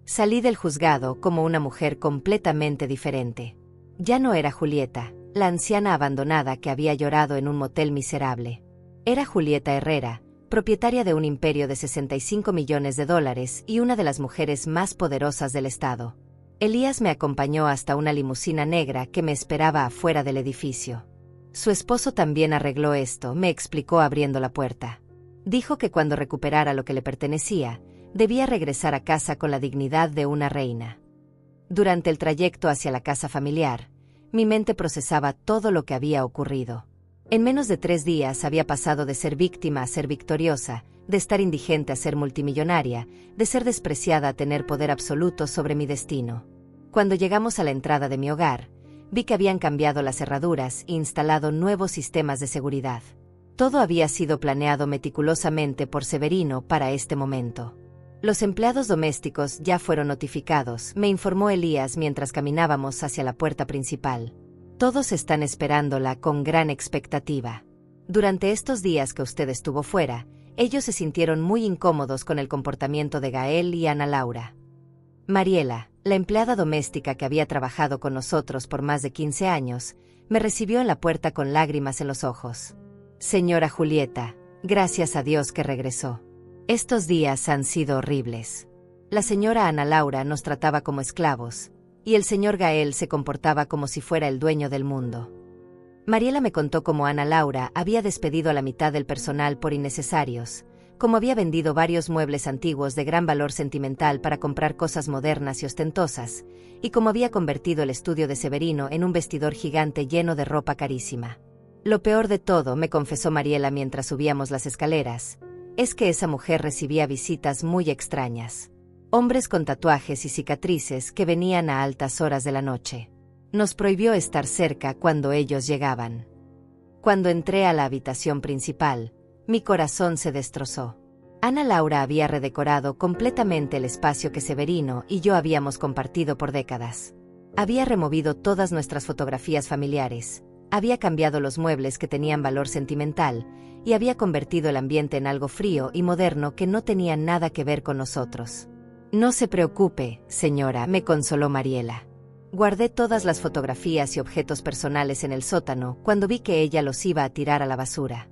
Speaker 1: Salí del juzgado como una mujer completamente diferente. Ya no era Julieta, la anciana abandonada que había llorado en un motel miserable. Era Julieta Herrera, propietaria de un imperio de $65 millones y una de las mujeres más poderosas del estado. Elías me acompañó hasta una limusina negra que me esperaba afuera del edificio. Su esposo también arregló esto, me explicó abriendo la puerta. Dijo que cuando recuperara lo que le pertenecía, debía regresar a casa con la dignidad de una reina. Durante el trayecto hacia la casa familiar, mi mente procesaba todo lo que había ocurrido. En menos de 3 días había pasado de ser víctima a ser victoriosa, de estar indigente a ser multimillonaria, de ser despreciada a tener poder absoluto sobre mi destino. Cuando llegamos a la entrada de mi hogar, vi que habían cambiado las cerraduras e instalado nuevos sistemas de seguridad. Todo había sido planeado meticulosamente por Severino para este momento. Los empleados domésticos ya fueron notificados, me informó Elías mientras caminábamos hacia la puerta principal. Todos están esperándola con gran expectativa. Durante estos días que usted estuvo fuera, ellos se sintieron muy incómodos con el comportamiento de Gael y Ana Laura. Mariela, la empleada doméstica que había trabajado con nosotros por más de 15 años, me recibió en la puerta con lágrimas en los ojos. Señora Julieta, gracias a Dios que regresó. Estos días han sido horribles. La señora Ana Laura nos trataba como esclavos, y el señor Gael se comportaba como si fuera el dueño del mundo. Mariela me contó cómo Ana Laura había despedido a la mitad del personal por innecesarios, cómo había vendido varios muebles antiguos de gran valor sentimental para comprar cosas modernas y ostentosas, y cómo había convertido el estudio de Severino en un vestidor gigante lleno de ropa carísima. Lo peor de todo, me confesó Mariela mientras subíamos las escaleras, es que esa mujer recibía visitas muy extrañas. Hombres con tatuajes y cicatrices que venían a altas horas de la noche. Nos prohibió estar cerca cuando ellos llegaban. Cuando entré a la habitación principal, mi corazón se destrozó. Ana Laura había redecorado completamente el espacio que Severino y yo habíamos compartido por décadas. Había removido todas nuestras fotografías familiares, había cambiado los muebles que tenían valor sentimental y había convertido el ambiente en algo frío y moderno que no tenía nada que ver con nosotros. No se preocupe, señora, me consoló Mariela. Guardé todas las fotografías y objetos personales en el sótano cuando vi que ella los iba a tirar a la basura.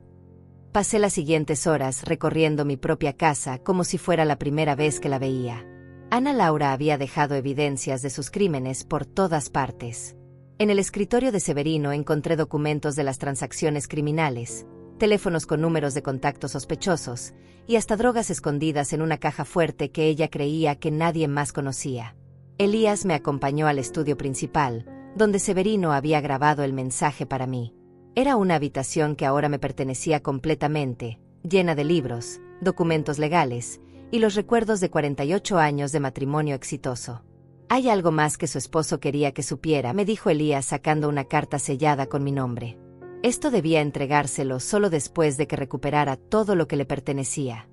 Speaker 1: Pasé las siguientes horas recorriendo mi propia casa como si fuera la primera vez que la veía. Ana Laura había dejado evidencias de sus crímenes por todas partes. En el escritorio de Severino encontré documentos de las transacciones criminales, teléfonos con números de contactos sospechosos, y hasta drogas escondidas en una caja fuerte que ella creía que nadie más conocía. Elías me acompañó al estudio principal, donde Severino había grabado el mensaje para mí. Era una habitación que ahora me pertenecía completamente, llena de libros, documentos legales, y los recuerdos de 48 años de matrimonio exitoso. Hay algo más que su esposo quería que supiera, me dijo Elías sacando una carta sellada con mi nombre. Esto debía entregárselo solo después de que recuperara todo lo que le pertenecía.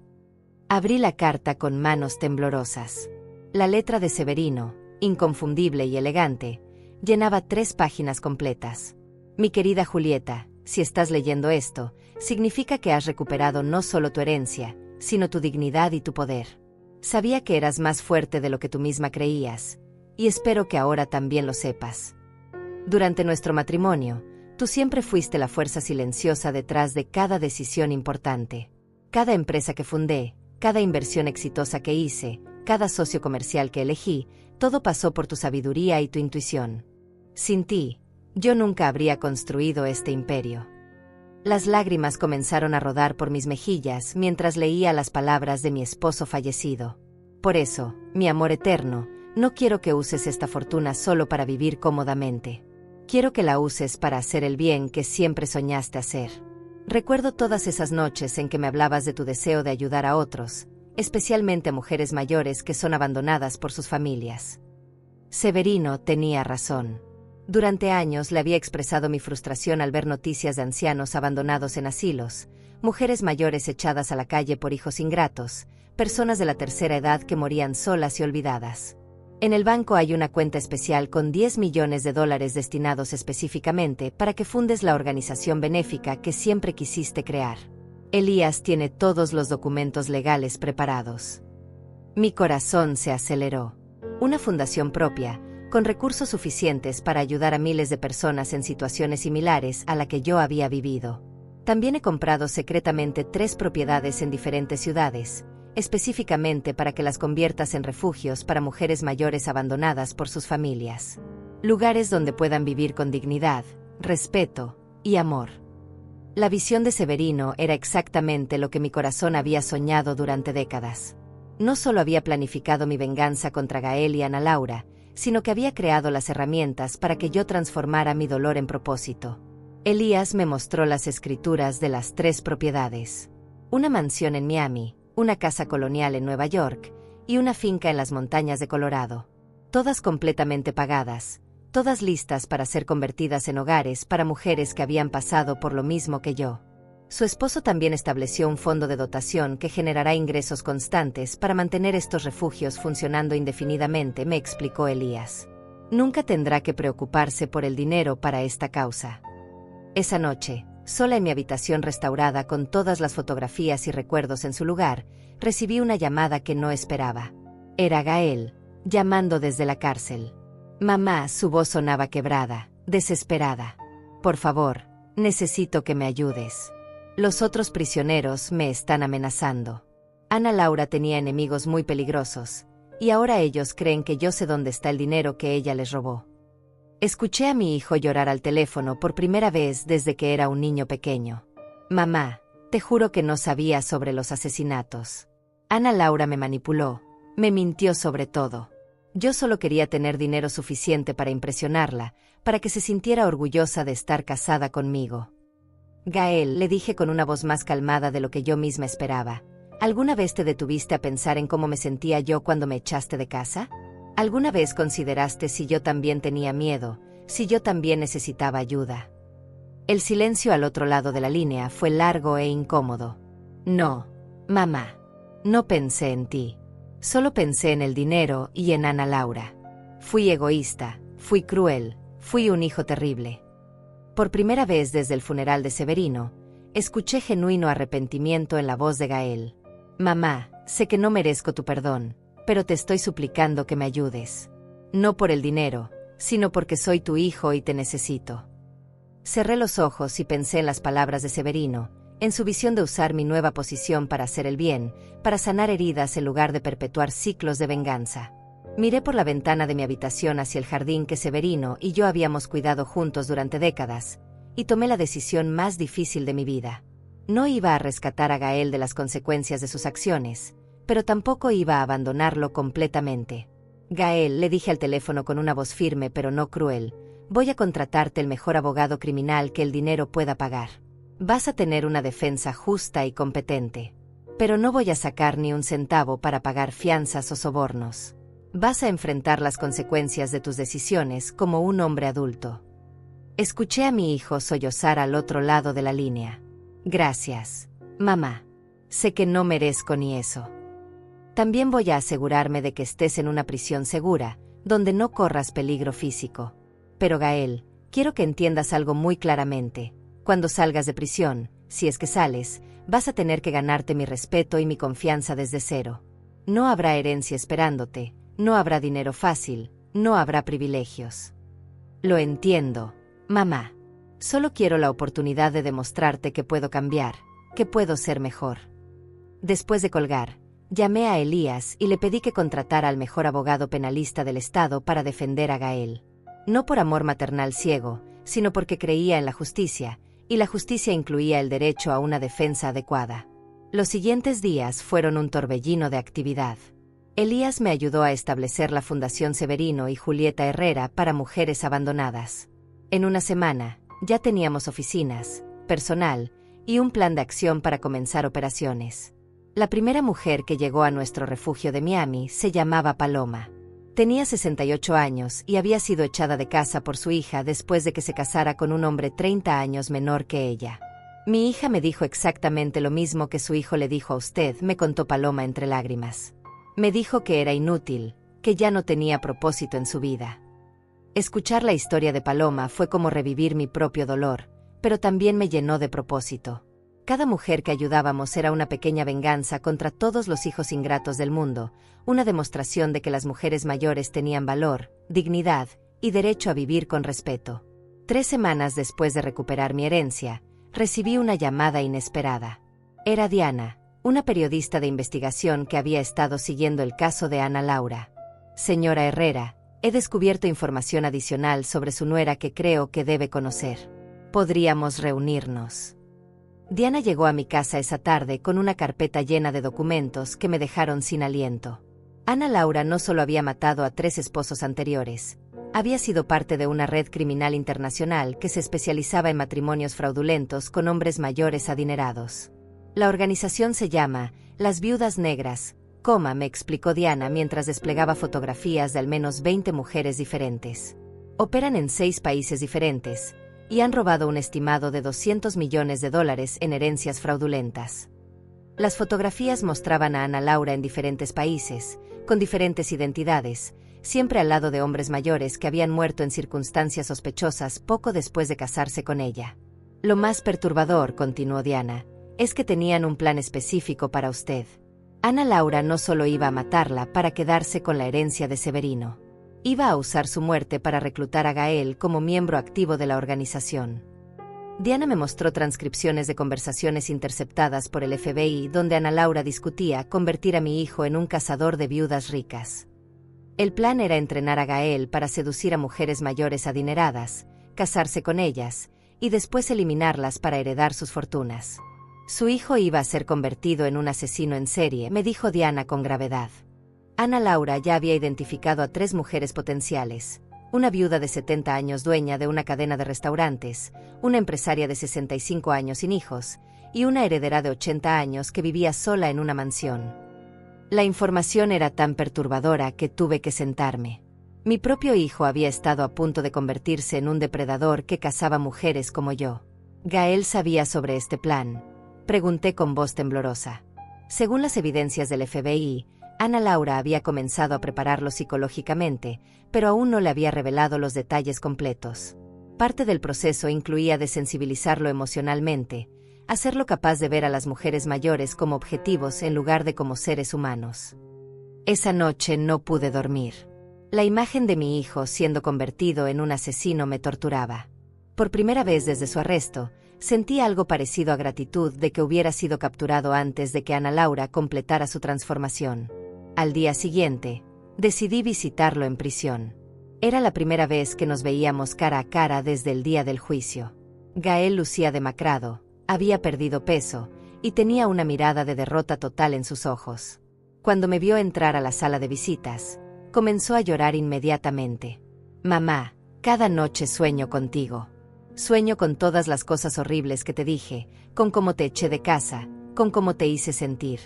Speaker 1: Abrí la carta con manos temblorosas. La letra de Severino, inconfundible y elegante, llenaba 3 páginas completas. Mi querida Julieta, si estás leyendo esto, significa que has recuperado no solo tu herencia, sino tu dignidad y tu poder. Sabía que eras más fuerte de lo que tú misma creías, y espero que ahora también lo sepas. Durante nuestro matrimonio, tú siempre fuiste la fuerza silenciosa detrás de cada decisión importante. Cada empresa que fundé, cada inversión exitosa que hice, cada socio comercial que elegí, todo pasó por tu sabiduría y tu intuición. Sin ti, yo nunca habría construido este imperio. Las lágrimas comenzaron a rodar por mis mejillas mientras leía las palabras de mi esposo fallecido. Por eso, mi amor eterno, no quiero que uses esta fortuna solo para vivir cómodamente. Quiero que la uses para hacer el bien que siempre soñaste hacer. Recuerdo todas esas noches en que me hablabas de tu deseo de ayudar a otros, especialmente a mujeres mayores que son abandonadas por sus familias. Severino tenía razón. Durante años le había expresado mi frustración al ver noticias de ancianos abandonados en asilos, mujeres mayores echadas a la calle por hijos ingratos, personas de la tercera edad que morían solas y olvidadas. En el banco hay una cuenta especial con 10 millones de dólares destinados específicamente para que fundes la organización benéfica que siempre quisiste crear. Elías tiene todos los documentos legales preparados. Mi corazón se aceleró. Una fundación propia, con recursos suficientes para ayudar a miles de personas en situaciones similares a la que yo había vivido. También he comprado secretamente 3 propiedades en diferentes ciudades, específicamente para que las conviertas en refugios para mujeres mayores abandonadas por sus familias. Lugares donde puedan vivir con dignidad, respeto y amor. La visión de Severino era exactamente lo que mi corazón había soñado durante décadas. No solo había planificado mi venganza contra Gael y Ana Laura, sino que había creado las herramientas para que yo transformara mi dolor en propósito. Elías me mostró las escrituras de las 3 propiedades. Una mansión en Miami, una casa colonial en Nueva York y una finca en las montañas de Colorado. Todas completamente pagadas, todas listas para ser convertidas en hogares para mujeres que habían pasado por lo mismo que yo. Su esposo también estableció un fondo de dotación que generará ingresos constantes para mantener estos refugios funcionando indefinidamente, me explicó Elías. Nunca tendrá que preocuparse por el dinero para esta causa. Esa noche, sola en mi habitación restaurada con todas las fotografías y recuerdos en su lugar, recibí una llamada que no esperaba. Era Gael, llamando desde la cárcel. Mamá, su voz sonaba quebrada, desesperada. Por favor, necesito que me ayudes. Los otros prisioneros me están amenazando. Ana Laura tenía enemigos muy peligrosos, y ahora ellos creen que yo sé dónde está el dinero que ella les robó. Escuché a mi hijo llorar al teléfono por primera vez desde que era un niño pequeño. Mamá, te juro que no sabía sobre los asesinatos. Ana Laura me manipuló, me mintió sobre todo. Yo solo quería tener dinero suficiente para impresionarla, para que se sintiera orgullosa de estar casada conmigo. Gael, le dije con una voz más calmada de lo que yo misma esperaba. ¿Alguna vez te detuviste a pensar en cómo me sentía yo cuando me echaste de casa? ¿Alguna vez consideraste si yo también tenía miedo, si yo también necesitaba ayuda? El silencio al otro lado de la línea fue largo e incómodo. No, mamá. No pensé en ti. Solo pensé en el dinero y en Ana Laura. Fui egoísta, fui cruel, fui un hijo terrible. Por primera vez desde el funeral de Severino, escuché genuino arrepentimiento en la voz de Gael. Mamá, sé que no merezco tu perdón, pero te estoy suplicando que me ayudes. No por el dinero, sino porque soy tu hijo y te necesito. Cerré los ojos y pensé en las palabras de Severino, en su visión de usar mi nueva posición para hacer el bien, para sanar heridas en lugar de perpetuar ciclos de venganza. Miré por la ventana de mi habitación hacia el jardín que Severino y yo habíamos cuidado juntos durante décadas, y tomé la decisión más difícil de mi vida. No iba a rescatar a Gael de las consecuencias de sus acciones, pero tampoco iba a abandonarlo completamente. Gael, le dije al teléfono con una voz firme pero no cruel, voy a contratarte el mejor abogado criminal que el dinero pueda pagar. Vas a tener una defensa justa y competente. Pero no voy a sacar ni un centavo para pagar fianzas o sobornos. Vas a enfrentar las consecuencias de tus decisiones como un hombre adulto. Escuché a mi hijo sollozar al otro lado de la línea. Gracias, mamá. Sé que no merezco ni eso. También voy a asegurarme de que estés en una prisión segura, donde no corras peligro físico. Pero Gael, quiero que entiendas algo muy claramente. Cuando salgas de prisión, si es que sales, vas a tener que ganarte mi respeto y mi confianza desde cero. No habrá herencia esperándote, no habrá dinero fácil, no habrá privilegios. Lo entiendo, mamá. Solo quiero la oportunidad de demostrarte que puedo cambiar, que puedo ser mejor. Después de colgar, llamé a Elías y le pedí que contratara al mejor abogado penalista del estado para defender a Gael. No por amor maternal ciego, sino porque creía en la justicia, y la justicia incluía el derecho a una defensa adecuada. Los siguientes días fueron un torbellino de actividad. Elías me ayudó a establecer la Fundación Severino y Julieta Herrera para mujeres abandonadas. En una semana, ya teníamos oficinas, personal y un plan de acción para comenzar operaciones. La primera mujer que llegó a nuestro refugio de Miami se llamaba Paloma. Tenía 68 años y había sido echada de casa por su hija después de que se casara con un hombre 30 años menor que ella. Mi hija me dijo exactamente lo mismo que su hijo le dijo a usted, me contó Paloma entre lágrimas. Me dijo que era inútil, que ya no tenía propósito en su vida. Escuchar la historia de Paloma fue como revivir mi propio dolor, pero también me llenó de propósito. Cada mujer que ayudábamos era una pequeña venganza contra todos los hijos ingratos del mundo, una demostración de que las mujeres mayores tenían valor, dignidad y derecho a vivir con respeto. 3 semanas después de recuperar mi herencia, recibí una llamada inesperada. Era Diana, una periodista de investigación que había estado siguiendo el caso de Ana Laura. Señora Herrera, he descubierto información adicional sobre su nuera que creo que debe conocer. ¿Podríamos reunirnos? Diana llegó a mi casa esa tarde con una carpeta llena de documentos que me dejaron sin aliento. Ana Laura no solo había matado a 3 esposos anteriores, había sido parte de una red criminal internacional que se especializaba en matrimonios fraudulentos con hombres mayores adinerados. La organización se llama Las Viudas Negras, me explicó Diana mientras desplegaba fotografías de al menos 20 mujeres diferentes. Operan en 6 países diferentes y han robado un estimado de $200 millones en herencias fraudulentas. Las fotografías mostraban a Ana Laura en diferentes países, con diferentes identidades, siempre al lado de hombres mayores que habían muerto en circunstancias sospechosas poco después de casarse con ella. Lo más perturbador, continuó Diana, es que tenían un plan específico para usted. Ana Laura no solo iba a matarla para quedarse con la herencia de Severino. Iba a usar su muerte para reclutar a Gael como miembro activo de la organización. Diana me mostró transcripciones de conversaciones interceptadas por el FBI donde Ana Laura discutía convertir a mi hijo en un cazador de viudas ricas. El plan era entrenar a Gael para seducir a mujeres mayores adineradas, casarse con ellas, y después eliminarlas para heredar sus fortunas. Su hijo iba a ser convertido en un asesino en serie, me dijo Diana con gravedad. Ana Laura ya había identificado a 3 mujeres potenciales, una viuda de 70 años dueña de una cadena de restaurantes, una empresaria de 65 años sin hijos, y una heredera de 80 años que vivía sola en una mansión. La información era tan perturbadora que tuve que sentarme. Mi propio hijo había estado a punto de convertirse en un depredador que cazaba mujeres como yo. ¿Gael sabía sobre este plan?, pregunté con voz temblorosa. Según las evidencias del FBI, Ana Laura había comenzado a prepararlo psicológicamente, pero aún no le había revelado los detalles completos. Parte del proceso incluía desensibilizarlo emocionalmente, hacerlo capaz de ver a las mujeres mayores como objetivos en lugar de como seres humanos. Esa noche no pude dormir. La imagen de mi hijo siendo convertido en un asesino me torturaba. Por primera vez desde su arresto, sentí algo parecido a gratitud de que hubiera sido capturado antes de que Ana Laura completara su transformación. Al día siguiente, decidí visitarlo en prisión. Era la primera vez que nos veíamos cara a cara desde el día del juicio. Gael lucía demacrado, había perdido peso, y tenía una mirada de derrota total en sus ojos. Cuando me vio entrar a la sala de visitas, comenzó a llorar inmediatamente. «Mamá, cada noche sueño contigo. Sueño con todas las cosas horribles que te dije, con cómo te eché de casa, con cómo te hice sentir».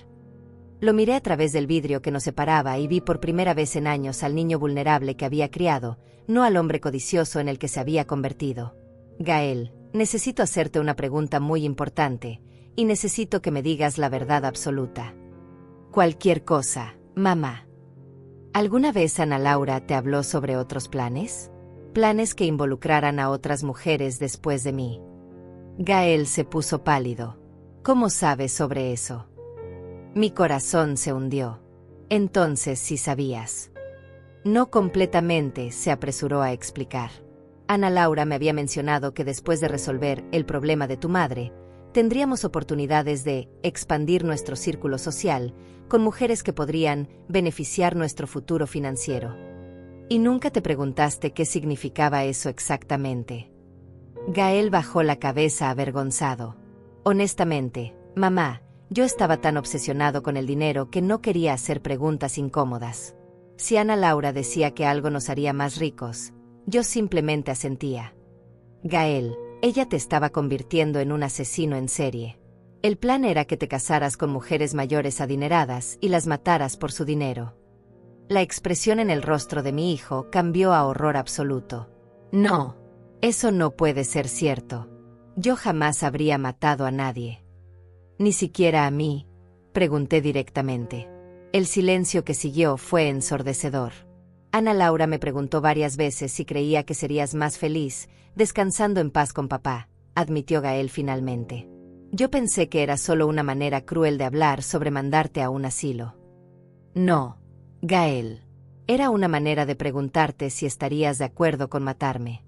Speaker 1: Lo miré a través del vidrio que nos separaba y vi por primera vez en años al niño vulnerable que había criado, no al hombre codicioso en el que se había convertido. «Gael, necesito hacerte una pregunta muy importante, y necesito que me digas la verdad absoluta». «Cualquier cosa, mamá». ¿Alguna vez Ana Laura te habló sobre otros planes? Planes que involucraran a otras mujeres después de mí. Gael se puso pálido. ¿Cómo sabes sobre eso? Mi corazón se hundió. Entonces sí sabías. No completamente, se apresuró a explicar. Ana Laura me había mencionado que después de resolver el problema de tu madre, tendríamos oportunidades de expandir nuestro círculo social con mujeres que podrían beneficiar nuestro futuro financiero. ¿Y nunca te preguntaste qué significaba eso exactamente? Gael bajó la cabeza avergonzado. Honestamente, mamá, yo estaba tan obsesionado con el dinero que no quería hacer preguntas incómodas. Si Ana Laura decía que algo nos haría más ricos, yo simplemente asentía. Gael, ella te estaba convirtiendo en un asesino en serie. El plan era que te casaras con mujeres mayores adineradas y las mataras por su dinero. La expresión en el rostro de mi hijo cambió a horror absoluto. No, eso no puede ser cierto. Yo jamás habría matado a nadie. ¿Ni siquiera a mí?, pregunté directamente. El silencio que siguió fue ensordecedor. Ana Laura me preguntó varias veces si creía que serías más feliz, descansando en paz con papá, admitió Gael finalmente. Yo pensé que era solo una manera cruel de hablar sobre mandarte a un asilo. No, Gael. Era una manera de preguntarte si estarías de acuerdo con matarme.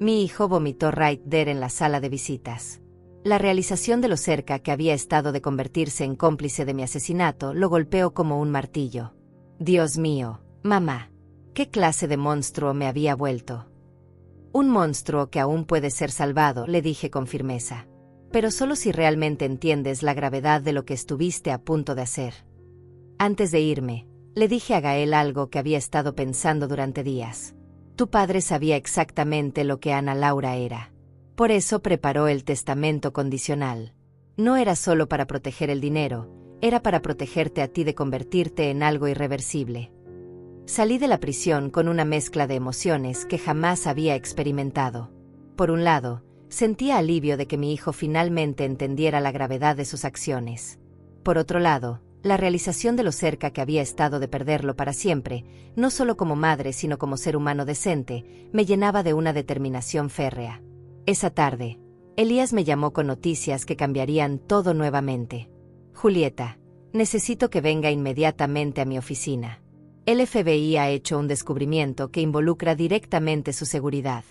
Speaker 1: Mi hijo vomitó right there en la sala de visitas. La realización de lo cerca que había estado de convertirse en cómplice de mi asesinato lo golpeó como un martillo. Dios mío, mamá. ¿Qué clase de monstruo me había vuelto? Un monstruo que aún puede ser salvado, le dije con firmeza. Pero solo si realmente entiendes la gravedad de lo que estuviste a punto de hacer. Antes de irme, le dije a Gael algo que había estado pensando durante días. Tu padre sabía exactamente lo que Ana Laura era. Por eso preparó el testamento condicional. No era solo para proteger el dinero, era para protegerte a ti de convertirte en algo irreversible. Salí de la prisión con una mezcla de emociones que jamás había experimentado. Por un lado, sentía alivio de que mi hijo finalmente entendiera la gravedad de sus acciones. Por otro lado, la realización de lo cerca que había estado de perderlo para siempre, no solo como madre sino como ser humano decente, me llenaba de una determinación férrea. Esa tarde, Elías me llamó con noticias que cambiarían todo nuevamente. Julieta, necesito que venga inmediatamente a mi oficina. El FBI ha hecho un descubrimiento que involucra directamente su seguridad.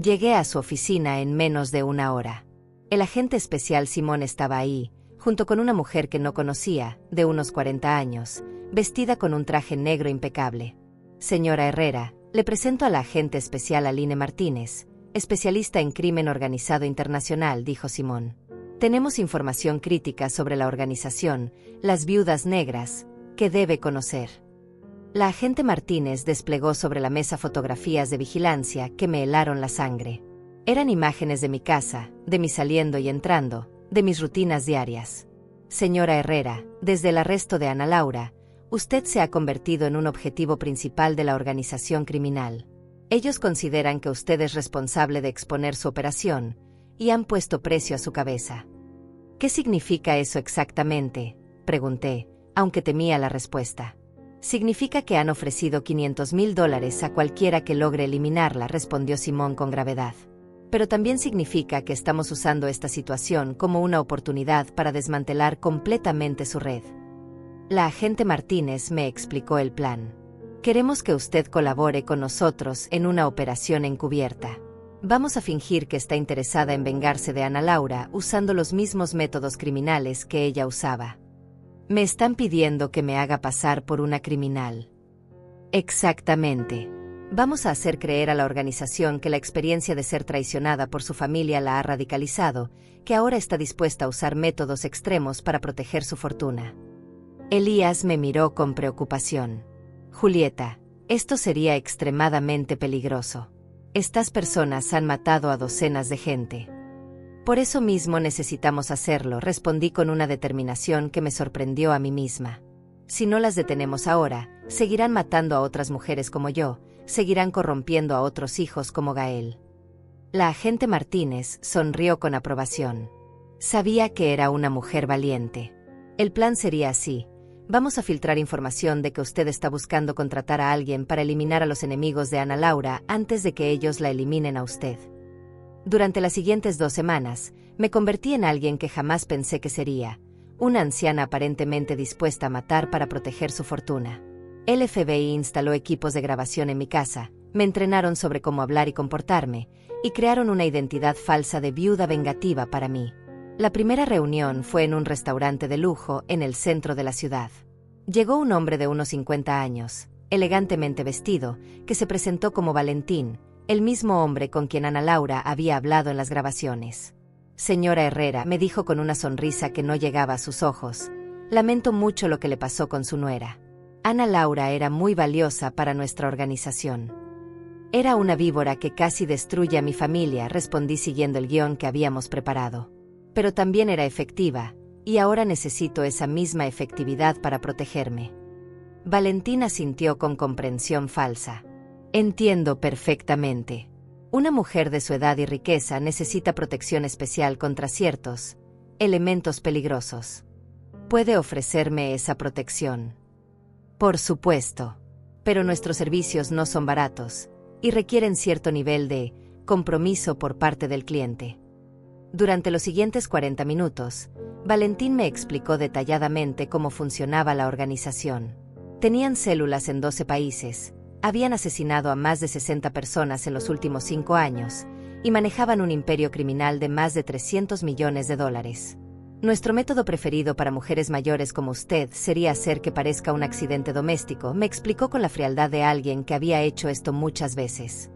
Speaker 1: Llegué a su oficina en menos de una hora. El agente especial Simón estaba ahí, junto con una mujer que no conocía, de unos 40 años, vestida con un traje negro impecable. Señora Herrera, le presento a la agente especial Aline Martínez, especialista en crimen organizado internacional, dijo Simón. Tenemos información crítica sobre la organización, las Viudas Negras, que debe conocer. La agente Martínez desplegó sobre la mesa fotografías de vigilancia que me helaron la sangre. Eran imágenes de mi casa, de mi saliendo y entrando, de mis rutinas diarias. Señora Herrera, desde el arresto de Ana Laura, usted se ha convertido en un objetivo principal de la organización criminal. Ellos consideran que usted es responsable de exponer su operación, y han puesto precio a su cabeza. ¿Qué significa eso exactamente?, pregunté, aunque temía la respuesta. Significa que han ofrecido $500,000 a cualquiera que logre eliminarla, respondió Simón con gravedad. Pero también significa que estamos usando esta situación como una oportunidad para desmantelar completamente su red. La agente Martínez me explicó el plan. Queremos que usted colabore con nosotros en una operación encubierta. Vamos a fingir que está interesada en vengarse de Ana Laura usando los mismos métodos criminales que ella usaba. Me están pidiendo que me haga pasar por una criminal. Exactamente. Vamos a hacer creer a la organización que la experiencia de ser traicionada por su familia la ha radicalizado, que ahora está dispuesta a usar métodos extremos para proteger su fortuna. Elías me miró con preocupación. Julieta, esto sería extremadamente peligroso. Estas personas han matado a docenas de gente. Por eso mismo necesitamos hacerlo, respondí con una determinación que me sorprendió a mí misma. Si no las detenemos ahora, seguirán matando a otras mujeres como yo, seguirán corrompiendo a otros hijos como Gael. La agente Martínez sonrió con aprobación. Sabía que era una mujer valiente. El plan sería así. Vamos a filtrar información de que usted está buscando contratar a alguien para eliminar a los enemigos de Ana Laura antes de que ellos la eliminen a usted. Durante las siguientes 2 semanas, me convertí en alguien que jamás pensé que sería, una anciana aparentemente dispuesta a matar para proteger su fortuna. El FBI instaló equipos de grabación en mi casa, me entrenaron sobre cómo hablar y comportarme, y crearon una identidad falsa de viuda vengativa para mí. La primera reunión fue en un restaurante de lujo en el centro de la ciudad. Llegó un hombre de unos 50 años, elegantemente vestido, que se presentó como Valentín, el mismo hombre con quien Ana Laura había hablado en las grabaciones. Señora Herrera, me dijo con una sonrisa que no llegaba a sus ojos, lamento mucho lo que le pasó con su nuera. Ana Laura era muy valiosa para nuestra organización. Era una víbora que casi destruye a mi familia, respondí siguiendo el guión que habíamos preparado. Pero también era efectiva, y ahora necesito esa misma efectividad para protegerme. Valentina asintió con comprensión falsa. Entiendo perfectamente. Una mujer de su edad y riqueza necesita protección especial contra ciertos elementos peligrosos. ¿Puede ofrecerme esa protección? Por supuesto. pero nuestros servicios no son baratos y requieren cierto nivel de compromiso por parte del cliente. Durante los siguientes 40 minutos, Valentín me explicó detalladamente cómo funcionaba la organización. Tenían células en 12 países, habían asesinado a más de 60 personas en los últimos 5 años y manejaban un imperio criminal de más de $300 millones. Nuestro método preferido para mujeres mayores como usted sería hacer que parezca un accidente doméstico, me explicó con la frialdad de alguien que había hecho esto muchas veces.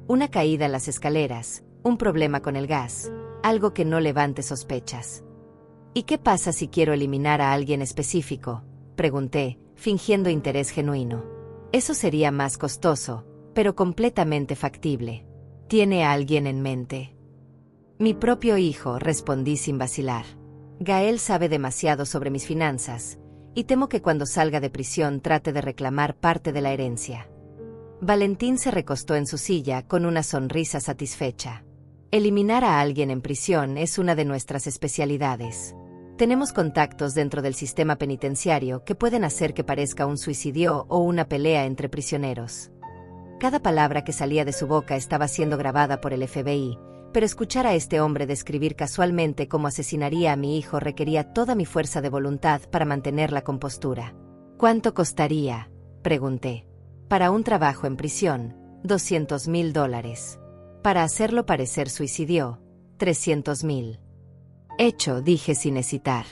Speaker 1: Una caída en las escaleras, un problema con el gas, algo que no levante sospechas. ¿Y qué pasa si quiero eliminar a alguien específico?, pregunté, fingiendo interés genuino. Eso sería más costoso, pero completamente factible. ¿Tiene a alguien en mente? Mi propio hijo, respondí sin vacilar. Gael sabe demasiado sobre mis finanzas, y temo que cuando salga de prisión trate de reclamar parte de la herencia. Valentín se recostó en su silla con una sonrisa satisfecha. Eliminar a alguien en prisión es una de nuestras especialidades. Tenemos contactos dentro del sistema penitenciario que pueden hacer que parezca un suicidio o una pelea entre prisioneros. Cada palabra que salía de su boca estaba siendo grabada por el FBI, pero escuchar a este hombre describir casualmente cómo asesinaría a mi hijo requería toda mi fuerza de voluntad para mantener la compostura. ¿Cuánto costaría?, pregunté. Para un trabajo en prisión, $200.000. Para hacerlo parecer suicidio, $300.000. Hecho, dije sin hesitar.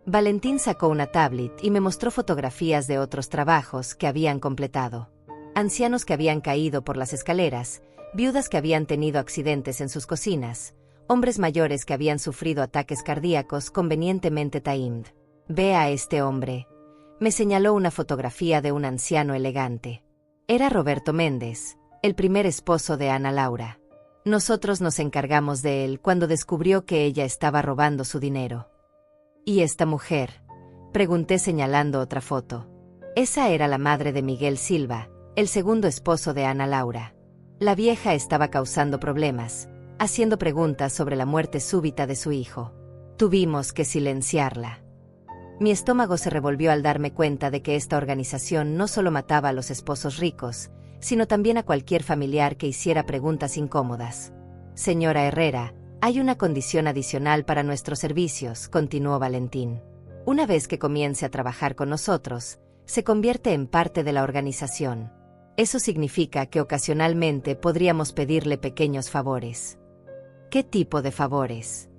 Speaker 1: Valentín sacó una tablet y me mostró fotografías de otros trabajos que habían completado. Ancianos que habían caído por las escaleras, viudas que habían tenido accidentes en sus cocinas, hombres mayores que habían sufrido ataques cardíacos convenientemente timed. Ve a este hombre. Me señaló una fotografía de un anciano elegante. Era Roberto Méndez, el primer esposo de Ana Laura. Nosotros nos encargamos de él cuando descubrió que ella estaba robando su dinero. ¿Y esta mujer?, pregunté señalando otra foto. Esa era la madre de Miguel Silva, el segundo esposo de Ana Laura. La vieja estaba causando problemas, haciendo preguntas sobre la muerte súbita de su hijo. Tuvimos que silenciarla. Mi estómago se revolvió al darme cuenta de que esta organización no solo mataba a los esposos ricos, sino también a cualquier familiar que hiciera preguntas incómodas. Señora Herrera, hay una condición adicional para nuestros servicios, continuó Valentín. Una vez que comience a trabajar con nosotros, se convierte en parte de la organización. Eso significa que ocasionalmente podríamos pedirle pequeños favores. ¿Qué tipo de favores?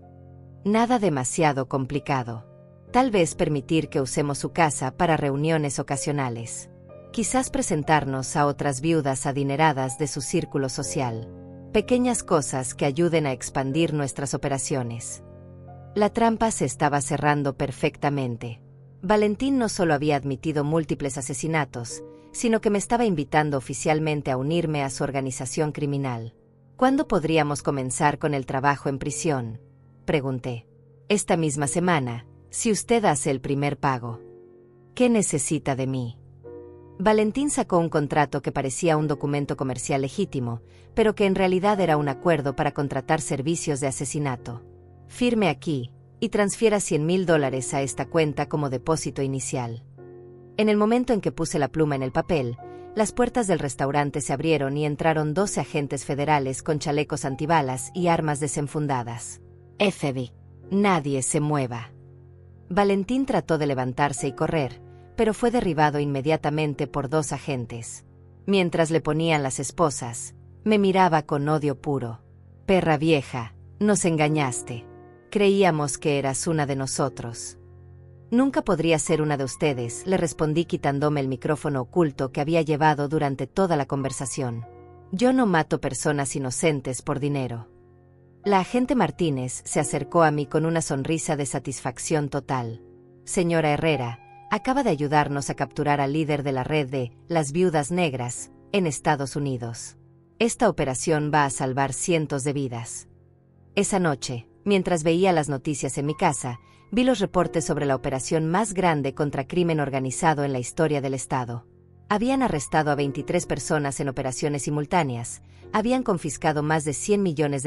Speaker 1: Nada demasiado complicado. Tal vez permitir que usemos su casa para reuniones ocasionales. Quizás presentarnos a otras viudas adineradas de su círculo social. Pequeñas cosas que ayuden a expandir nuestras operaciones. La trampa se estaba cerrando perfectamente. Valentín no solo había admitido múltiples asesinatos, sino que me estaba invitando oficialmente a unirme a su organización criminal. ¿Cuándo podríamos comenzar con el trabajo en prisión?, pregunté. Esta misma semana, si usted hace el primer pago. ¿Qué necesita de mí? Valentín sacó un contrato que parecía un documento comercial legítimo, pero que en realidad era un acuerdo para contratar servicios de asesinato. Firme aquí, y transfiera $100.000 a esta cuenta como depósito inicial. En el momento en que puse la pluma en el papel, las puertas del restaurante se abrieron y entraron 12 agentes federales con chalecos antibalas y armas desenfundadas. FBI. Nadie se mueva. Valentín trató de levantarse y correr, pero fue derribado inmediatamente por 2 agentes. Mientras le ponían las esposas, me miraba con odio puro. Perra vieja, nos engañaste. Creíamos que eras una de nosotros. Nunca podría ser una de ustedes, le respondí quitándome el micrófono oculto que había llevado durante toda la conversación. Yo no mato personas inocentes por dinero. La agente Martínez se acercó a mí con una sonrisa de satisfacción total. Señora Herrera, acaba de ayudarnos a capturar al líder de la red de las viudas negras en Estados Unidos. Esta operación va a salvar cientos de vidas. Esa noche, mientras veía las noticias en mi casa, vi los reportes sobre la operación más grande contra crimen organizado en la historia del Estado. Habían arrestado a 23 personas en operaciones simultáneas, habían confiscado más de $100 millones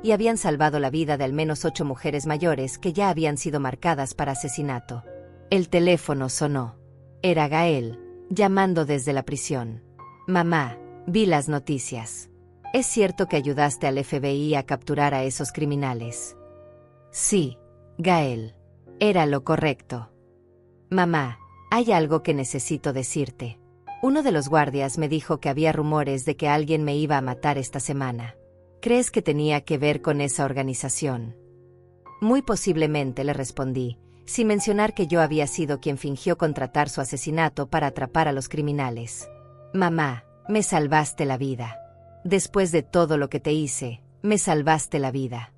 Speaker 1: y habían salvado la vida de al menos 8 mujeres mayores que ya habían sido marcadas para asesinato. El teléfono sonó. Era Gael, Llamando desde la prisión. Mamá, vi las noticias. ¿Es cierto que ayudaste al FBI a capturar a esos criminales? Sí, Gael. Era lo correcto. Mamá, hay algo que necesito decirte. Uno de los guardias me dijo que había rumores de que alguien me iba a matar esta semana. ¿Crees que tenía que ver con esa organización? Muy posiblemente, le respondí, sin mencionar que yo había sido quien fingió contratar su asesinato para atrapar a los criminales. Mamá, me salvaste la vida. Después de todo lo que te hice, me salvaste la vida.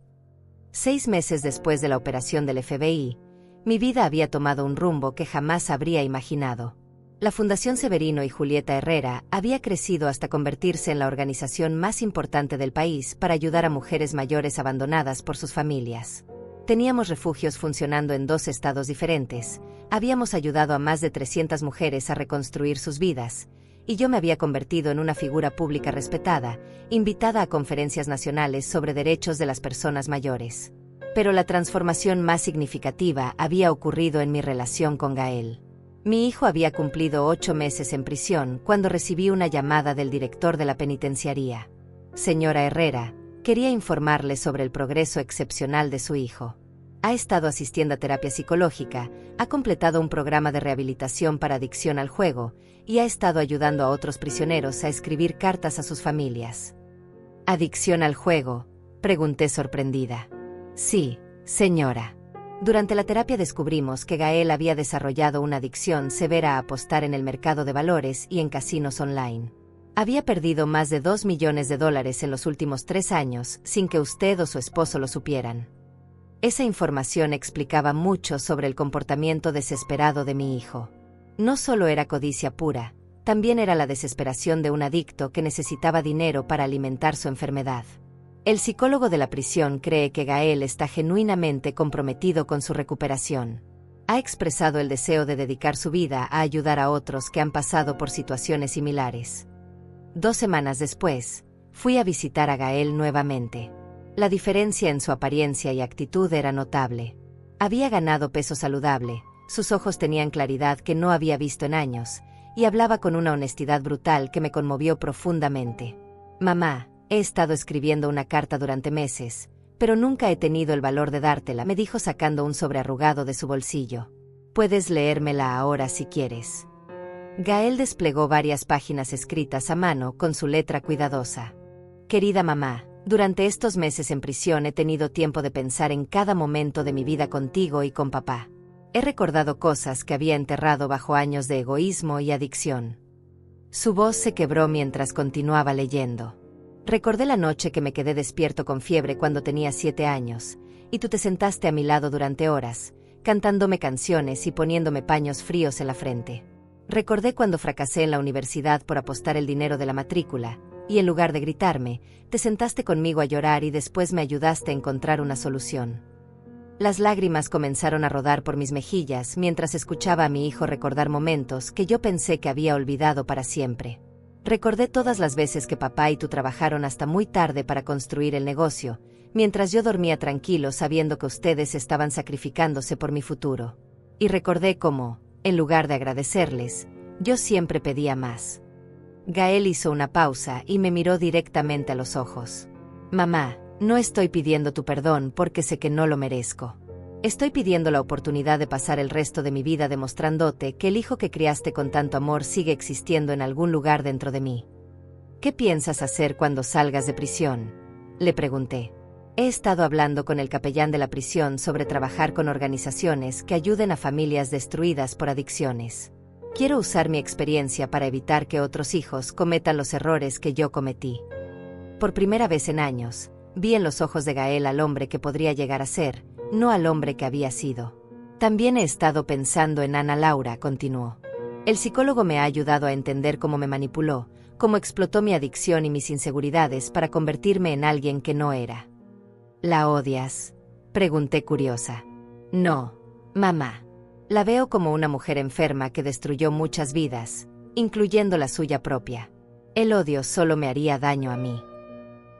Speaker 1: 6 meses después de la operación del FBI, mi vida había tomado un rumbo que jamás habría imaginado. La Fundación Severino y Julieta Herrera había crecido hasta convertirse en la organización más importante del país para ayudar a mujeres mayores abandonadas por sus familias. Teníamos refugios funcionando en 2 estados diferentes, habíamos ayudado a más de 300 mujeres a reconstruir sus vidas, y yo me había convertido en una figura pública respetada, invitada a conferencias nacionales sobre derechos de las personas mayores. Pero la transformación más significativa había ocurrido en mi relación con Gael. Mi hijo había cumplido 8 meses en prisión cuando recibí una llamada del director de la penitenciaría. Señora Herrera, quería informarle sobre el progreso excepcional de su hijo. Ha estado asistiendo a terapia psicológica, ha completado un programa de rehabilitación para adicción al juego y ha estado ayudando a otros prisioneros a escribir cartas a sus familias. ¿Adicción al juego?, pregunté sorprendida. Sí, señora. Durante la terapia descubrimos que Gael había desarrollado una adicción severa a apostar en el mercado de valores y en casinos online. Había perdido más de $2 millones en los últimos 3 años sin que usted o su esposo lo supieran. Esa información explicaba mucho sobre el comportamiento desesperado de mi hijo. No solo era codicia pura, también era la desesperación de un adicto que necesitaba dinero para alimentar su enfermedad. El psicólogo de la prisión cree que Gael está genuinamente comprometido con su recuperación. Ha expresado el deseo de dedicar su vida a ayudar a otros que han pasado por situaciones similares. 2 semanas después, fui a visitar a Gael nuevamente. La diferencia en su apariencia y actitud era notable. Había ganado peso saludable, sus ojos tenían claridad que no había visto en años, y hablaba con una honestidad brutal que me conmovió profundamente. Mamá, he estado escribiendo una carta durante meses, pero nunca he tenido el valor de dártela, me dijo sacando un sobre arrugado de su bolsillo. Puedes leérmela ahora si quieres. Gael desplegó varias páginas escritas a mano con su letra cuidadosa. Querida mamá, durante estos meses en prisión he tenido tiempo de pensar en cada momento de mi vida contigo y con papá. He recordado cosas que había enterrado bajo años de egoísmo y adicción. Su voz se quebró mientras continuaba leyendo. Recordé la noche que me quedé despierto con fiebre cuando tenía 7 años, y tú te sentaste a mi lado durante horas, cantándome canciones y poniéndome paños fríos en la frente. Recordé cuando fracasé en la universidad por apostar el dinero de la matrícula, y en lugar de gritarme, te sentaste conmigo a llorar y después me ayudaste a encontrar una solución. Las lágrimas comenzaron a rodar por mis mejillas mientras escuchaba a mi hijo recordar momentos que yo pensé que había olvidado para siempre. Recordé todas las veces que papá y tú trabajaron hasta muy tarde para construir el negocio, mientras yo dormía tranquilo sabiendo que ustedes estaban sacrificándose por mi futuro. Y recordé cómo, en lugar de agradecerles, yo siempre pedía más. Gael hizo una pausa y me miró directamente a los ojos. Mamá, no estoy pidiendo tu perdón porque sé que no lo merezco. Estoy pidiendo la oportunidad de pasar el resto de mi vida demostrándote que el hijo que criaste con tanto amor sigue existiendo en algún lugar dentro de mí. ¿Qué piensas hacer cuando salgas de prisión?, le pregunté. He estado hablando con el capellán de la prisión sobre trabajar con organizaciones que ayuden a familias destruidas por adicciones. Quiero usar mi experiencia para evitar que otros hijos cometan los errores que yo cometí. Por primera vez en años, vi en los ojos de Gael al hombre que podría llegar a ser, no al hombre que había sido. También he estado pensando en Ana Laura, continuó. El psicólogo me ha ayudado a entender cómo me manipuló, cómo explotó mi adicción y mis inseguridades para convertirme en alguien que no era. ¿La odias?, pregunté curiosa. No, mamá. La veo como una mujer enferma que destruyó muchas vidas, incluyendo la suya propia. El odio solo me haría daño a mí.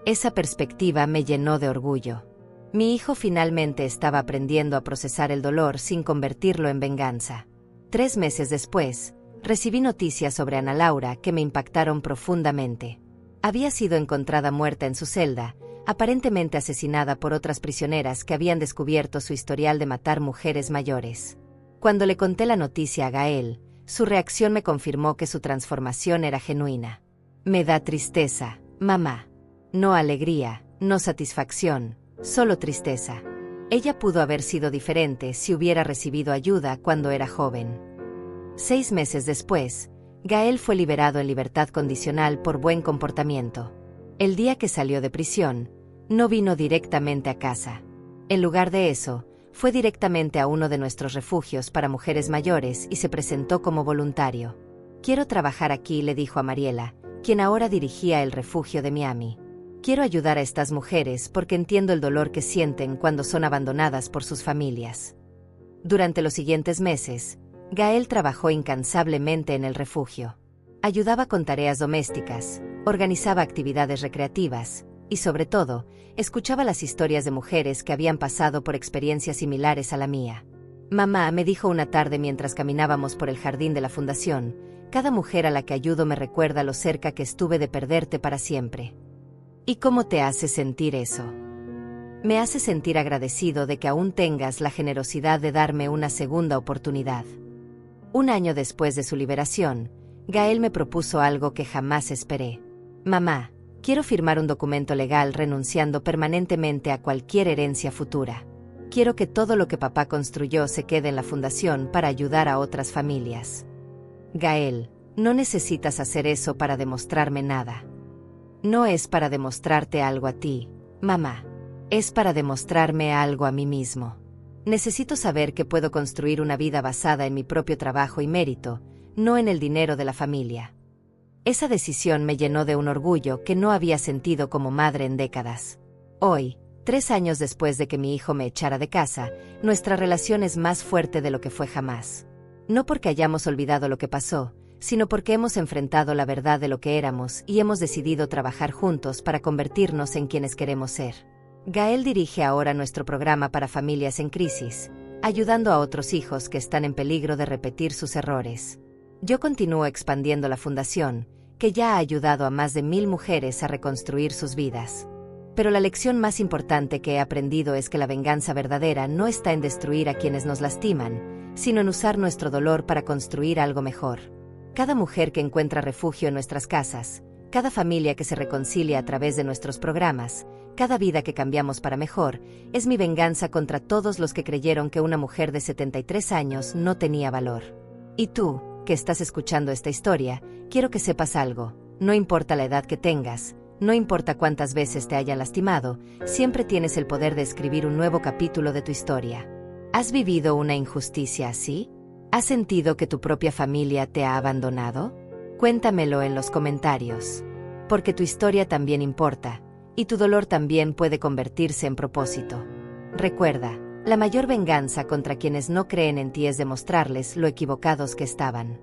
Speaker 1: Esa perspectiva me llenó de orgullo. Mi hijo finalmente estaba aprendiendo a procesar el dolor sin convertirlo en venganza. 3 meses después, Recibí noticias sobre Ana Laura que me impactaron profundamente. Había sido encontrada muerta en su celda, aparentemente asesinada por otras prisioneras que habían descubierto su historial de matar mujeres mayores. Cuando le conté la noticia a Gael, su reacción me confirmó que su transformación era genuina. Me da tristeza, mamá. No alegría, no satisfacción, solo tristeza. Ella pudo haber sido diferente si hubiera recibido ayuda cuando era joven. 6 meses después, Gael fue liberado en libertad condicional por buen comportamiento. El día que salió de prisión, no vino directamente a casa. En lugar de eso, fue directamente a uno de nuestros refugios para mujeres mayores y se presentó como voluntario. Quiero trabajar aquí, le dijo a Mariela, quien ahora dirigía el refugio de Miami. Quiero ayudar a estas mujeres porque entiendo el dolor que sienten cuando son abandonadas por sus familias. Durante los siguientes meses, Gael trabajó incansablemente en el refugio. Ayudaba con tareas domésticas, organizaba actividades recreativas y, sobre todo, escuchaba las historias de mujeres que habían pasado por experiencias similares a la mía. Mamá, me dijo una tarde mientras caminábamos por el jardín de la fundación, cada mujer a la que ayudo me recuerda lo cerca que estuve de perderte para siempre. ¿Y cómo te hace sentir eso? Me hace sentir agradecido de que aún tengas la generosidad de darme una segunda oportunidad. Un año después de su liberación, Gael me propuso algo que jamás esperé. Mamá, quiero firmar un documento legal renunciando permanentemente a cualquier herencia futura. Quiero que todo lo que papá construyó se quede en la fundación para ayudar a otras familias. Gael, no necesitas hacer eso para demostrarme nada. No es para demostrarte algo a ti, mamá. Es para demostrarme algo a mí mismo. Necesito saber que puedo construir una vida basada en mi propio trabajo y mérito, no en el dinero de la familia. Esa decisión me llenó de un orgullo que no había sentido como madre en décadas. Hoy, 3 años después de que mi hijo me echara de casa, nuestra relación es más fuerte de lo que fue jamás. No porque hayamos olvidado lo que pasó, sino porque hemos enfrentado la verdad de lo que éramos y hemos decidido trabajar juntos para convertirnos en quienes queremos ser. Gael dirige ahora nuestro programa para familias en crisis, ayudando a otros hijos que están en peligro de repetir sus errores. Yo continúo expandiendo la fundación, que ya ha ayudado a más de 1000 mujeres a reconstruir sus vidas. Pero la lección más importante que he aprendido es que la venganza verdadera no está en destruir a quienes nos lastiman, sino en usar nuestro dolor para construir algo mejor. Cada mujer que encuentra refugio en nuestras casas, cada familia que se reconcilia a través de nuestros programas, cada vida que cambiamos para mejor, es mi venganza contra todos los que creyeron que una mujer de 73 años no tenía valor. Y tú, que estás escuchando esta historia, quiero que sepas algo. No importa la edad que tengas, no importa cuántas veces te hayan lastimado, siempre tienes el poder de escribir un nuevo capítulo de tu historia. ¿Has vivido una injusticia así? ¿Has sentido que tu propia familia te ha abandonado? Cuéntamelo en los comentarios. Porque tu historia también importa, y tu dolor también puede convertirse en propósito. Recuerda, la mayor venganza contra quienes no creen en ti es demostrarles lo equivocados que estaban.